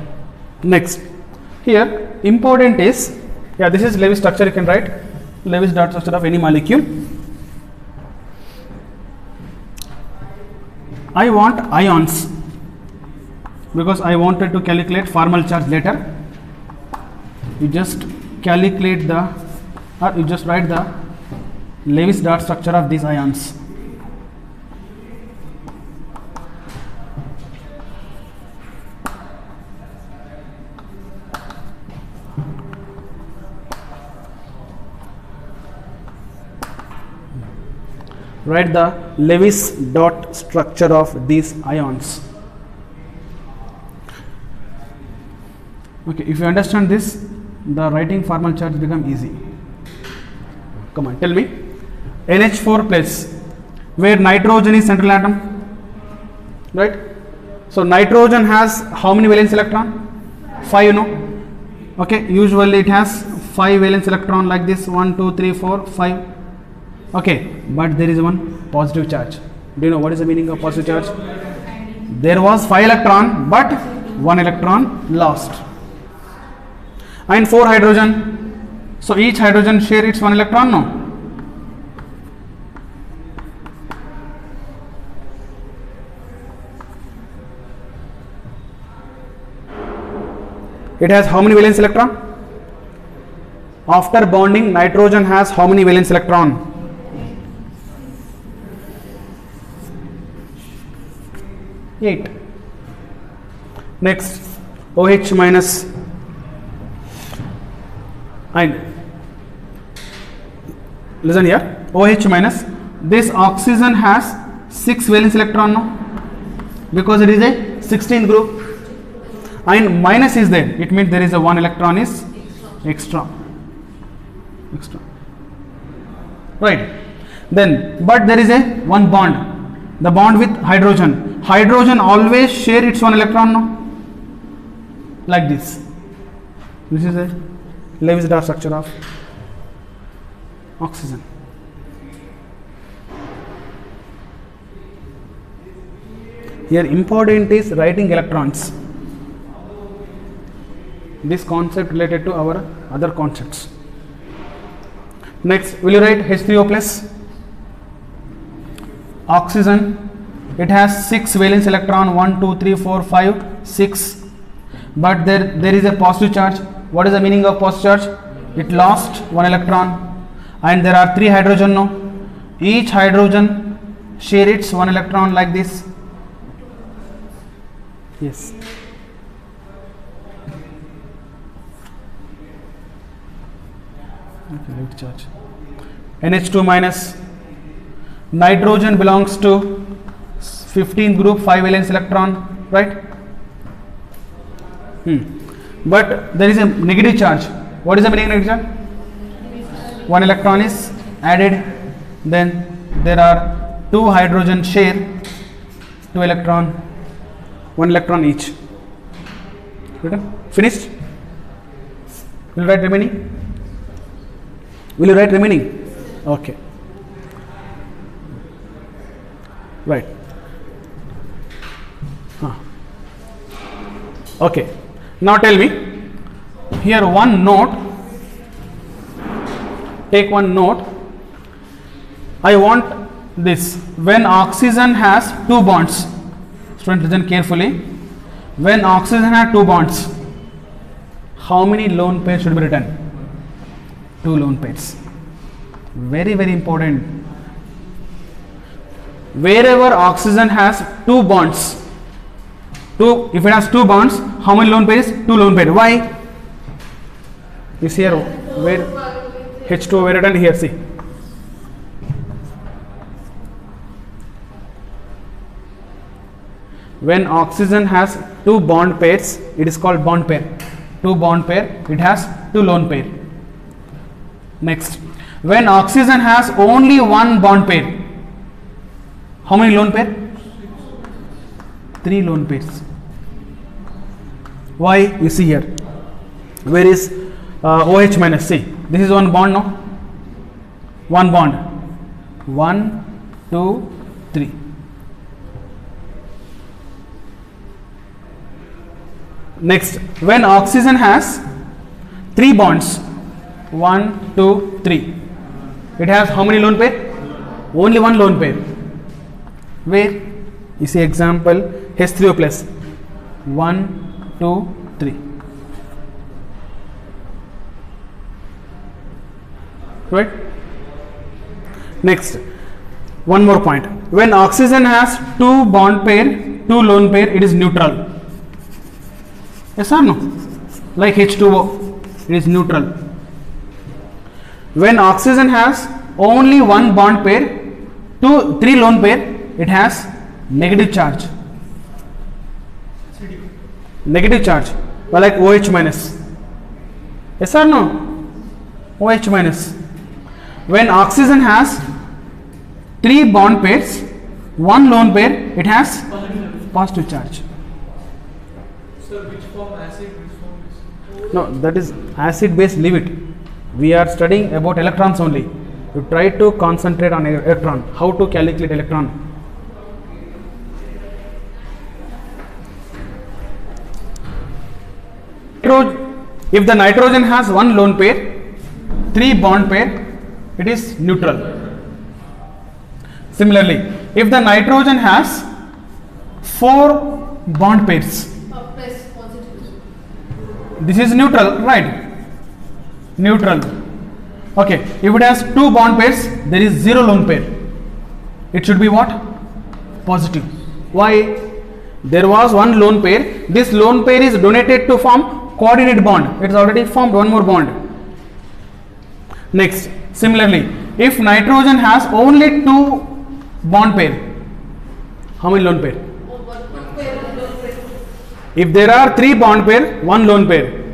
Next, here important is, yeah, this is Lewis structure, you can write Lewis dot structure of any molecule. I want ions because I wanted to calculate formal charge later. You just calculate the, or you just write the Lewis dot structure of these ions. Write the Lewis dot structure of these ions. Okay, if you understand this, the writing formal charge become easy. Come on, tell me. NH4 plus, where nitrogen is central atom, right? So nitrogen has how many valence electron? 5, you know. Okay, usually it has 5 valence electron like this, 1, 2, 3, 4, 5. Okay, but there is one positive charge. Do you know what is the meaning of positive charge? There was 5 electron, but 1 electron lost. And 4 hydrogen. So each hydrogen share its 1 electron, no? It has how many valence electron? After bonding, nitrogen has how many valence electron? 8. Next, OH minus, and listen here, OH minus, this oxygen has 6 valence electron, no? Because it is a 16th group, and minus is there, it means there is a 1 electron is extra. Right. Then, but there is a 1 bond, the bond with hydrogen. Hydrogen always share its 1 electron, no? Like this. This is a Lewis dot structure of oxygen. Here important is writing electrons. This concept related to our other concepts. Next, will you write H3O plus? Oxygen, it has 6 valence electron, 1, 2, 3, 4, 5, 6. But there is a positive charge. What is the meaning of positive charge? It lost 1 electron. And there are 3 hydrogen now. Each hydrogen share its 1 electron like this. Yes. Okay, right charge. NH2 minus. Nitrogen belongs to 15th group, 5 valence electron, right? But there is a negative charge. What is the meaning of negative charge? 1 electron is added. Then there are 2 hydrogen share 2 electron, 1 electron each. Written? Finished? Will you write remaining? Will you write remaining? Okay. Right. Okay. Now tell me, here one note, take one note. I want this. When oxygen has 2 bonds, student listen carefully. When oxygen has 2 bonds, how many lone pairs should be written? 2 lone pairs. Very, very important. Wherever oxygen has 2 bonds, if it has 2 bonds, how many lone pairs? 2 lone pairs. Why? You see here, where H2O where written here, see. When oxygen has 2 bond pairs, it is called bond pair. 2 bond pair, it has 2 lone pair. Next, when oxygen has only 1 bond pair, how many lone pair? 3 lone pairs. Why? You see here, where is OH minus? See, this is 1 bond, no? 1 bond. 1, 2, 3. Next, when oxygen has 3 bonds, 1, 2, 3, it has how many lone pair? Only 1 lone pair. Where? You see example H3O plus 1, 2, 3. Right? Next, one more point. When oxygen has 2 bond pair, 2 lone pair, it is neutral. Yes or no? Like H2O, it is neutral. When oxygen has only 1 bond pair, 3 lone pair, it has negative charge. Negative charge, well, like OH minus. Yes or no? OH minus. When oxygen has 3 bond pairs, 1 lone pair, it has positive charge. Sir, which form acid, which form is? No, that is acid base, leave it. We are studying about electrons only. You try to concentrate on electron, how to calculate electron. If the nitrogen has 1 lone pair, 3 bond pair, it is neutral. Similarly, if the nitrogen has 4 bond pairs, Plus positive. this is neutral, right? Neutral. Okay, if it has 2 bond pairs, there is 0 lone pair. It should be what? Positive. Why? There was 1 lone pair. This lone pair is donated to form coordinate bond. It is already formed 1 more bond. Next, similarly, if nitrogen has only 2 bond pair, how many lone pair? If there are 3 bond pair, 1 lone pair.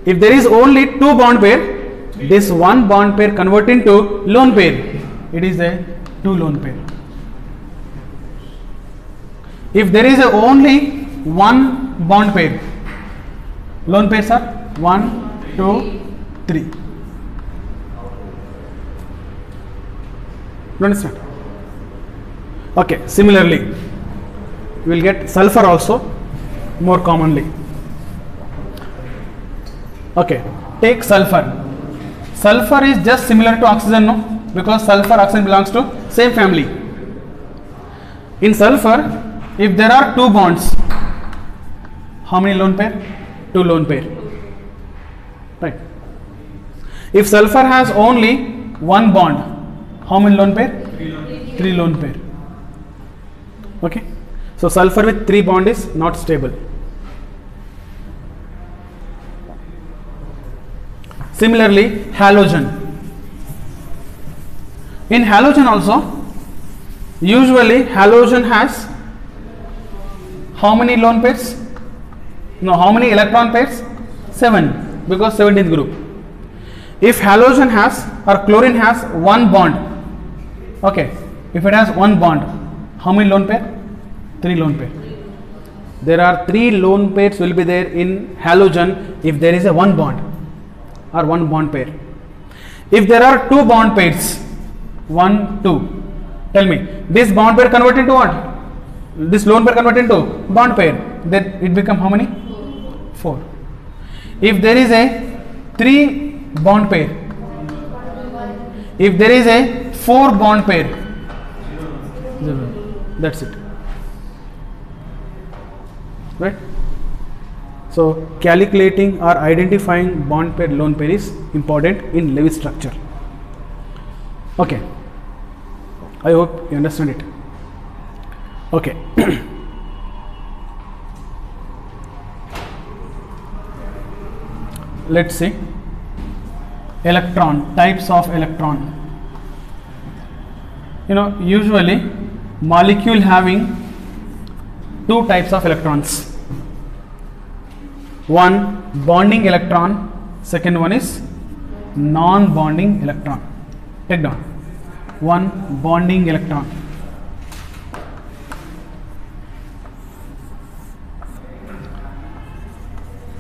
If there is only 2 bond pair, this 1 bond pair convert into lone pair. It is a 2 lone pair. If there is only 1 bond pair, lone pairs are 1, 2, 3. You understand? Okay, similarly, you will get sulfur also more commonly. Okay, take sulfur. sulfur is just similar to oxygen, no? Because sulfur oxygen belongs to same family. In sulfur, if there are two bonds, how many lone pair? Two lone pair. Right. If sulfur has only one bond, how many lone pair? Three lone pair. Okay. So sulfur with three bond is not stable. Similarly, halogen. In halogen also, usually halogen has how many lone pairs? No, how many electron pairs? 7, because 17th group. If halogen has or chlorine has one bond, okay, if it has one bond, how many lone pair? 3 lone pair. There are 3 lone pairs will be there in halogen if there is a one bond or one bond pair. If there are two bond pairs, 1, 2, tell me, this bond pair convert into what? This lone pair convert into bond pair, then it become how many? 4. If there is a 3 bond pair, if there is a 4 bond pair, 0. That's it. Right? So calculating or identifying bond pair lone pair is important in Lewis structure. Okay, I hope you understand it. Okay. Let's see electron, types of electron. You know, usually molecule having 2 types of electrons. One bonding electron, second one is non-bonding electron. Take down. One bonding electron.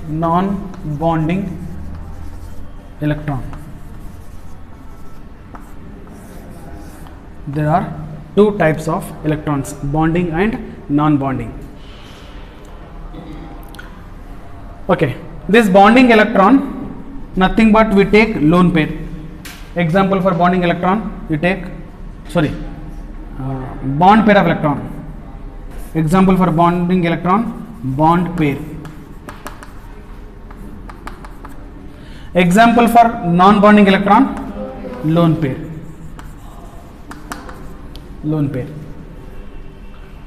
Non-bonding electron. There are 2 types of electrons, bonding and non-bonding. Okay, this bonding electron, nothing but we take lone pair. Example for bonding electron, we take, bond pair of electron. Example for bonding electron, bond pair. Example for non-bonding electron, lone pair. Lone pair.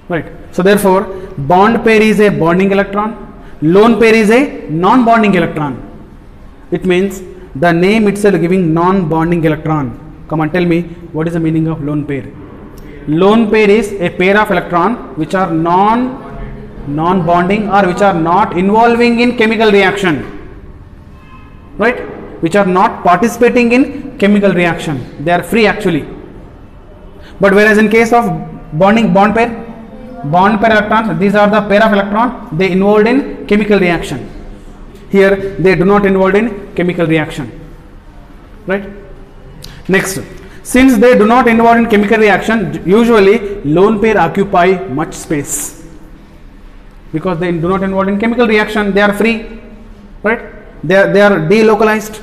Right. So therefore, bond pair is a bonding electron, lone pair is a non-bonding electron. It means the name itself giving non-bonding electron. Come on, tell me what is the meaning of lone pair. Lone pair is a pair of electron which are non-bonding or which are not involving in chemical reaction. Right? Which are not participating in chemical reaction. They are free actually. But whereas in case of bond pair electrons, these are the pair of electron, they involved in chemical reaction. Here they do not involved in chemical reaction. Right? Next, since they do not involve in chemical reaction, usually lone pair occupy much space. Because they do not involve in chemical reaction, they are free. Right? They are delocalized.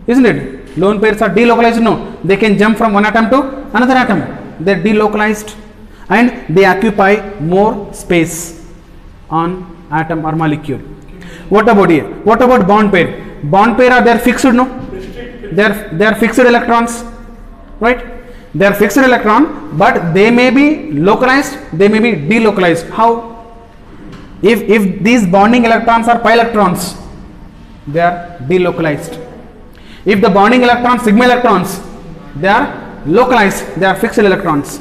Isn't it? Lone pairs are delocalized. No, they can jump from one atom to another atom. They are delocalized and they occupy more space on atom or molecule. What about here? What about bond pair? Bond pair are they fixed? No, they are fixed electrons, right? They are fixed electron, but they may be localized, they may be delocalized. How? If these bonding electrons are pi electrons, they are delocalized. If the bonding electrons, sigma electrons, they are localized, they are fixed electrons.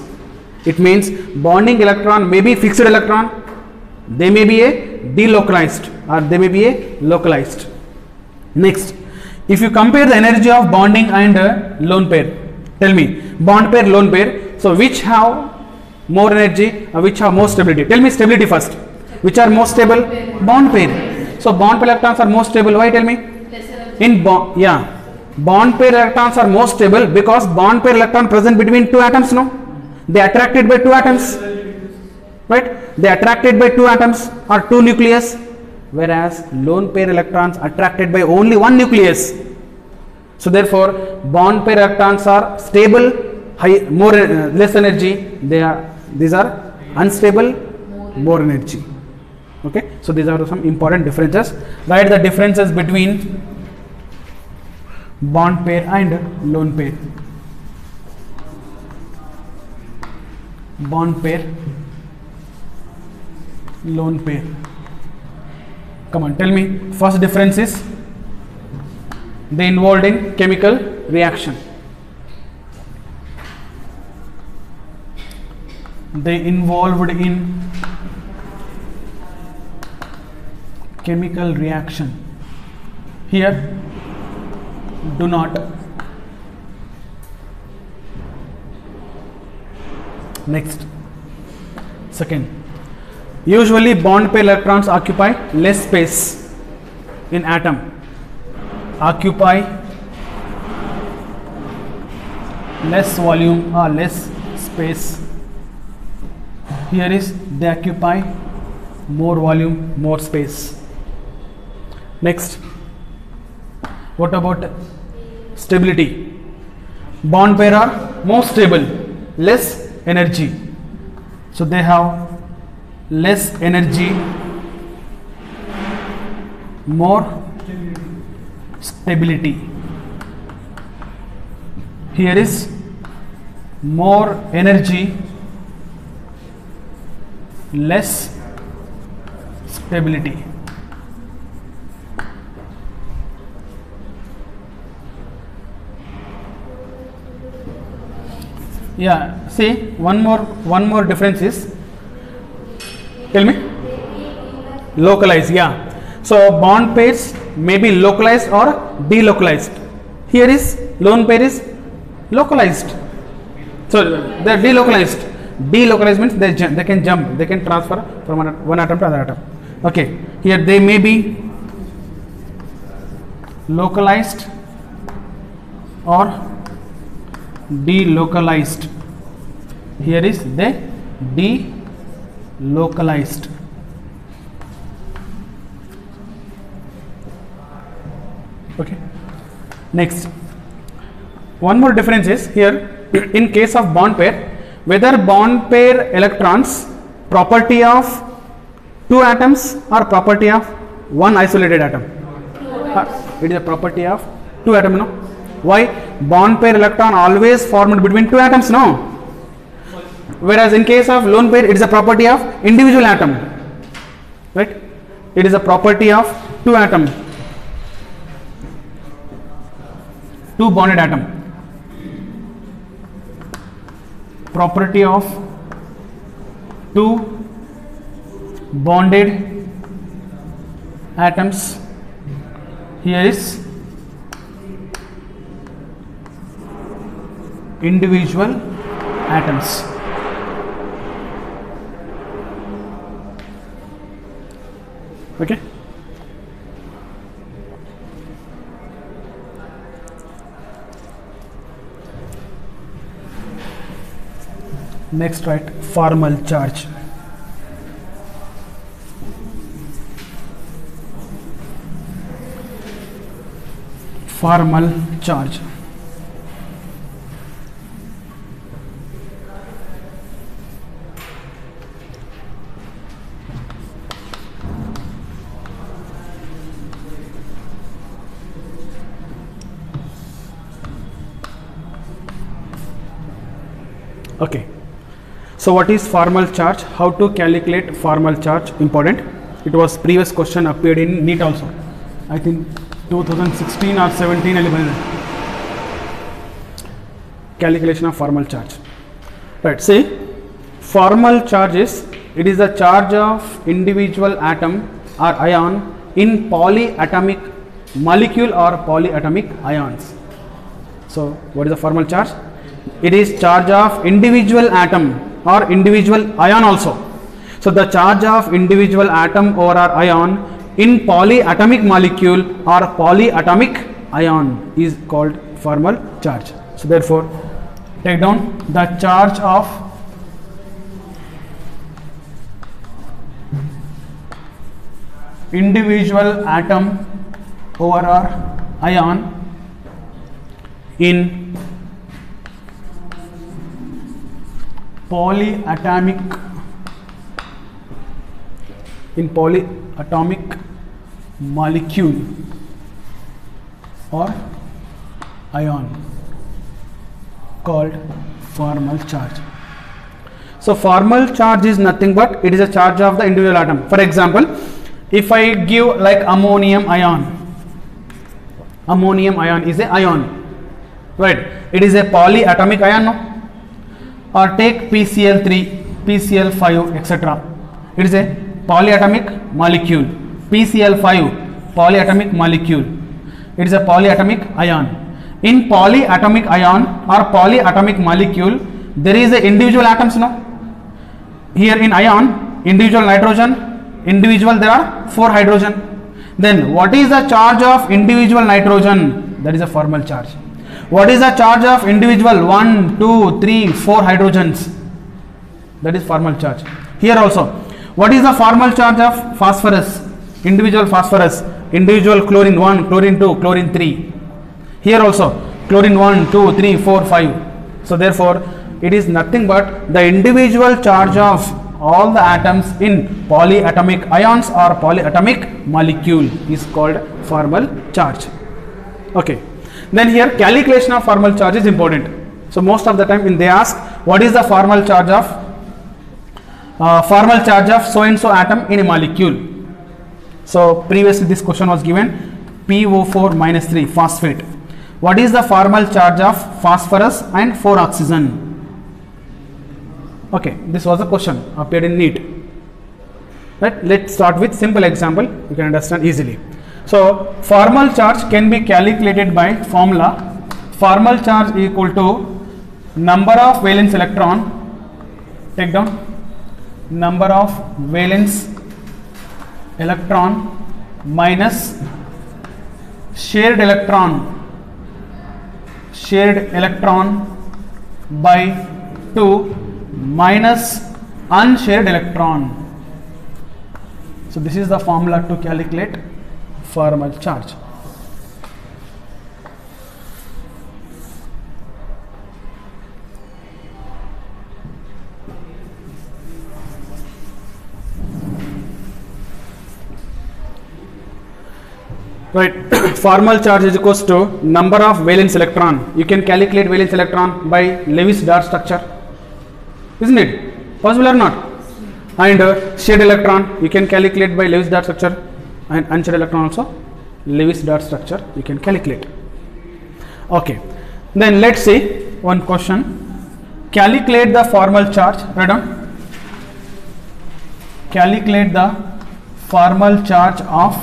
It means bonding electron may be fixed electron, they may be a delocalized or they may be a localized. Next, if you compare the energy of bonding and lone pair, tell me bond pair, lone pair, so which have more energy or which have more stability? Tell me stability first. Which are most stable? Bond pair. So bond pair electrons are most stable. Why? Tell me. In bond pair electrons are most stable because bond pair electron present between 2 atoms. No, they are attracted by 2 atoms. Right? They are attracted by 2 atoms or 2 nucleus, whereas lone pair electrons attracted by only 1 nucleus. So therefore, bond pair electrons are stable, high, more less energy. These are unstable, more energy. Okay. So these are some important differences. Write the differences between bond pair and lone pair. Bond pair, lone pair. Come on, tell me. First difference is they involved in chemical reaction. They involved in chemical reaction. Here, do not. Next. Second. Usually bond pair electrons occupy less space in atom. Occupy less volume or less space. Here is they occupy more volume, more space. Next, what about stability? Bond pair are more stable, less energy. So they have less energy, more stability. Here is more energy, less stability. Yeah, see one more difference is, tell me, localized. Yeah, so bond pairs may be localized or delocalized. Here is lone pair is localized, so they are delocalized. Delocalized means they can jump, they can transfer from one atom to other atom. Okay, here they may be localized or delocalized. Here is they delocalized. Okay. Next, one more difference is here in case of bond pair, whether bond pair electrons property of two atoms or property of one isolated atom. It is a property of two atoms, no? Why? Bond pair electron always formed between two atoms, no? Whereas in case of lone pair, it is a property of individual atom, right? It is a property of two atom, two bonded atom. Property of two bonded atoms. Here is individual atoms. Okay. Next, write formal charge. Formal charge. Okay. So what is formal charge? How to calculate formal charge? Important. It was previous question appeared in NEET also. I think 2016 or 17. Calculation of formal charge. Right. See, formal charge is, it is the charge of individual atom or ion in polyatomic molecule or polyatomic ions. So what is the formal charge? It is charge of individual atom or individual ion also. So the charge of individual atom or ion in polyatomic molecule or polyatomic ion is called formal charge. So therefore, take down the charge of individual atom over ion in polyatomic molecule or ion called formal charge. So formal charge is nothing but it is a charge of the individual atom. For example, if I give like ammonium ion is a ion, right? It is a polyatomic ion, no? Or take PCl3, PCl5, etc. It is a polyatomic molecule. PCl5 polyatomic molecule. It is a polyatomic ion. In polyatomic ion or polyatomic molecule, there is a individual atoms, no? Here in ion, individual nitrogen, individual there are 4 hydrogen. Then what is the charge of individual nitrogen? That is a formal charge. What is the charge of individual 1, 2, 3, 4 hydrogens? That is formal charge. Here also, what is the formal charge of phosphorus? Individual phosphorus, individual chlorine 1, chlorine 2, chlorine 3. Here also, chlorine 1, 2, 3, 4, 5. So therefore, it is nothing but the individual charge of all the atoms in polyatomic ions or polyatomic molecule is called formal charge. Okay. Then here calculation of formal charge is important. So most of the time when they ask what is the formal charge of so and so atom in a molecule. So previously this question was given PO4 minus 3 phosphate. What is the formal charge of phosphorus and 4 oxygen? Okay, this was a question appeared in NEET. Right? Let's start with simple example. You can understand easily. So formal charge can be calculated by formula. Formal charge equal to number of valence electron. Take down number of valence electron minus shared electron by 2 minus unshared electron. So this is the formula to calculate formal charge. Right. Formal charge is equals to number of valence electron. You can calculate valence electron by Lewis dot structure, isn't it? Possible or not? And shared electron you can calculate by Lewis dot structure, and unshared electron also Lewis dot structure you can calculate. Okay. Then let's see one question. Calculate the formal charge. Write down. Calculate the formal charge of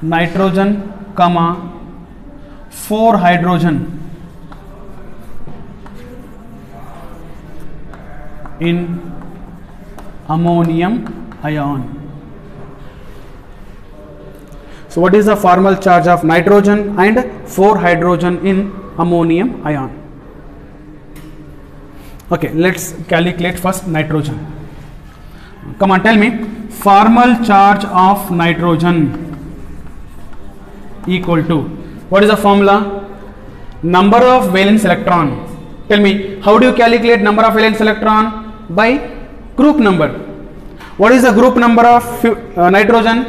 nitrogen, 4 hydrogen in ammonium ion. So what is the formal charge of nitrogen and 4 hydrogen in ammonium ion? Okay, let's calculate first nitrogen. Come on, tell me. Formal charge of nitrogen equal to, what is the formula? Number of valence electron. Tell me, how do you calculate number of valence electron? By group number. What is the group number of nitrogen?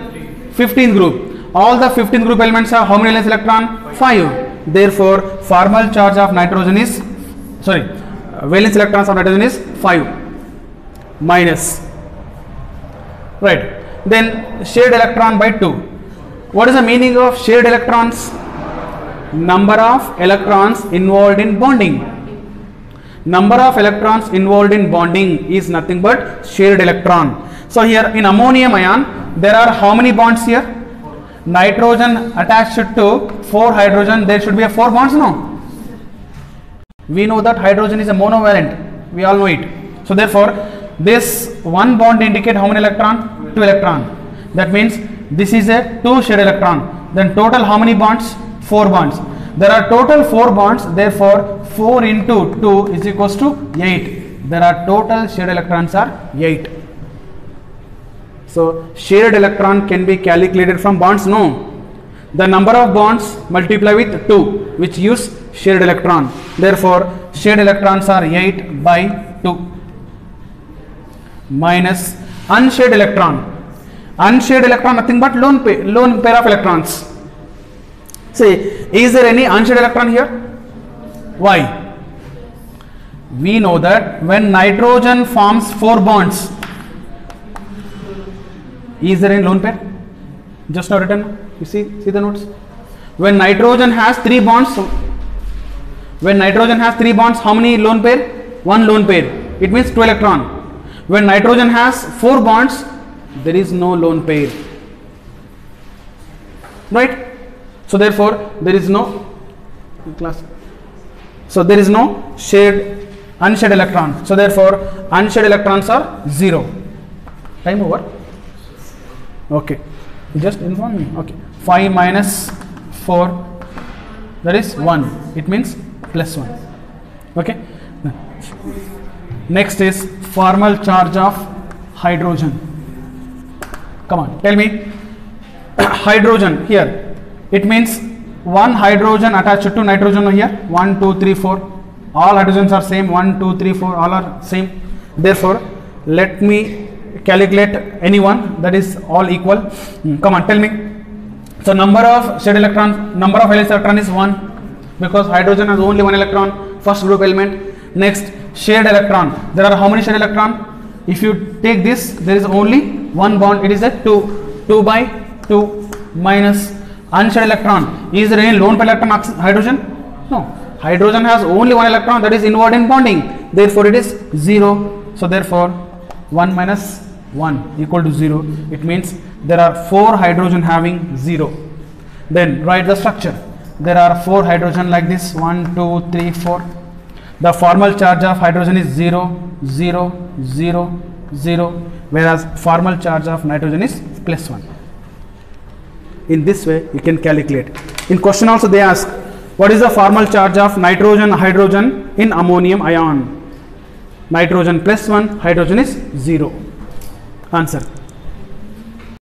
15th group. All the 15th group elements have how many valence electron? 5. Therefore, formal charge of nitrogen is, valence electrons of nitrogen is 5 minus. Right. Then shared electron by 2. What is the meaning of shared electrons? Number of electrons involved in bonding. Number of electrons involved in bonding is nothing but shared electron. So here in ammonium ion there are how many bonds here? Nitrogen attached to 4 hydrogen, there should be a 4 bonds, no? We know that hydrogen is a monovalent, we all know it. So therefore this one bond indicate how many electron? 2 electron. That means this is a 2 shared electron. Then total how many bonds? 4 bonds. There are total 4 bonds, therefore 4 into 2 is equals to 8. There are total shared electrons are 8. So shared electron can be calculated from bonds? No. The number of bonds multiply with 2, which gives shared electron. Therefore, shared electrons are 8 by 2 minus unshared electron. Unshared electron nothing but lone pair of electrons. See, is there any unshared electron here? Why? We know that when nitrogen forms 4 bonds, is there any lone pair? Just now written, you see the notes. When nitrogen has 3 bonds, how many lone pair? 1 lone pair. It means 2 electron. When nitrogen has 4 bonds, there is no lone pair. Right? So therefore, there is no unshared electron. So therefore, unshared electrons are 0. Time over. Okay. You just inform me. Okay. 5 minus 4, that is 1. It means plus 1. Okay. Next is formal charge of hydrogen. Come on, tell me. Hydrogen here. It means one hydrogen attached to nitrogen here. 1, 2, 3, 4. All hydrogens are same. 1, 2, 3, 4. All are same. Therefore, let me calculate any one that is all equal. Come on, tell me. So number of shared electron, number of valence electron is 1 because hydrogen has only 1 electron, first group element. Next, shared electron. There are how many shared electron? If you take this, there is only 1 bond. It is a 2. 2 by 2 minus unshared electron. Is there any lone pair electron hydrogen? No. Hydrogen has only 1 electron, that is inward in bonding. Therefore, it is 0. So therefore, 1 minus 1 equal to 0. It means there are 4 hydrogen having 0. Then write the structure. There are 4 hydrogen like this. 1, 2, 3, 4. The formal charge of hydrogen is 0, 0, 0, 0, whereas formal charge of nitrogen is plus 1. In this way, you can calculate. In question also they ask, what is the formal charge of nitrogen, hydrogen in ammonium ion? Nitrogen plus 1, hydrogen is 0. Answer.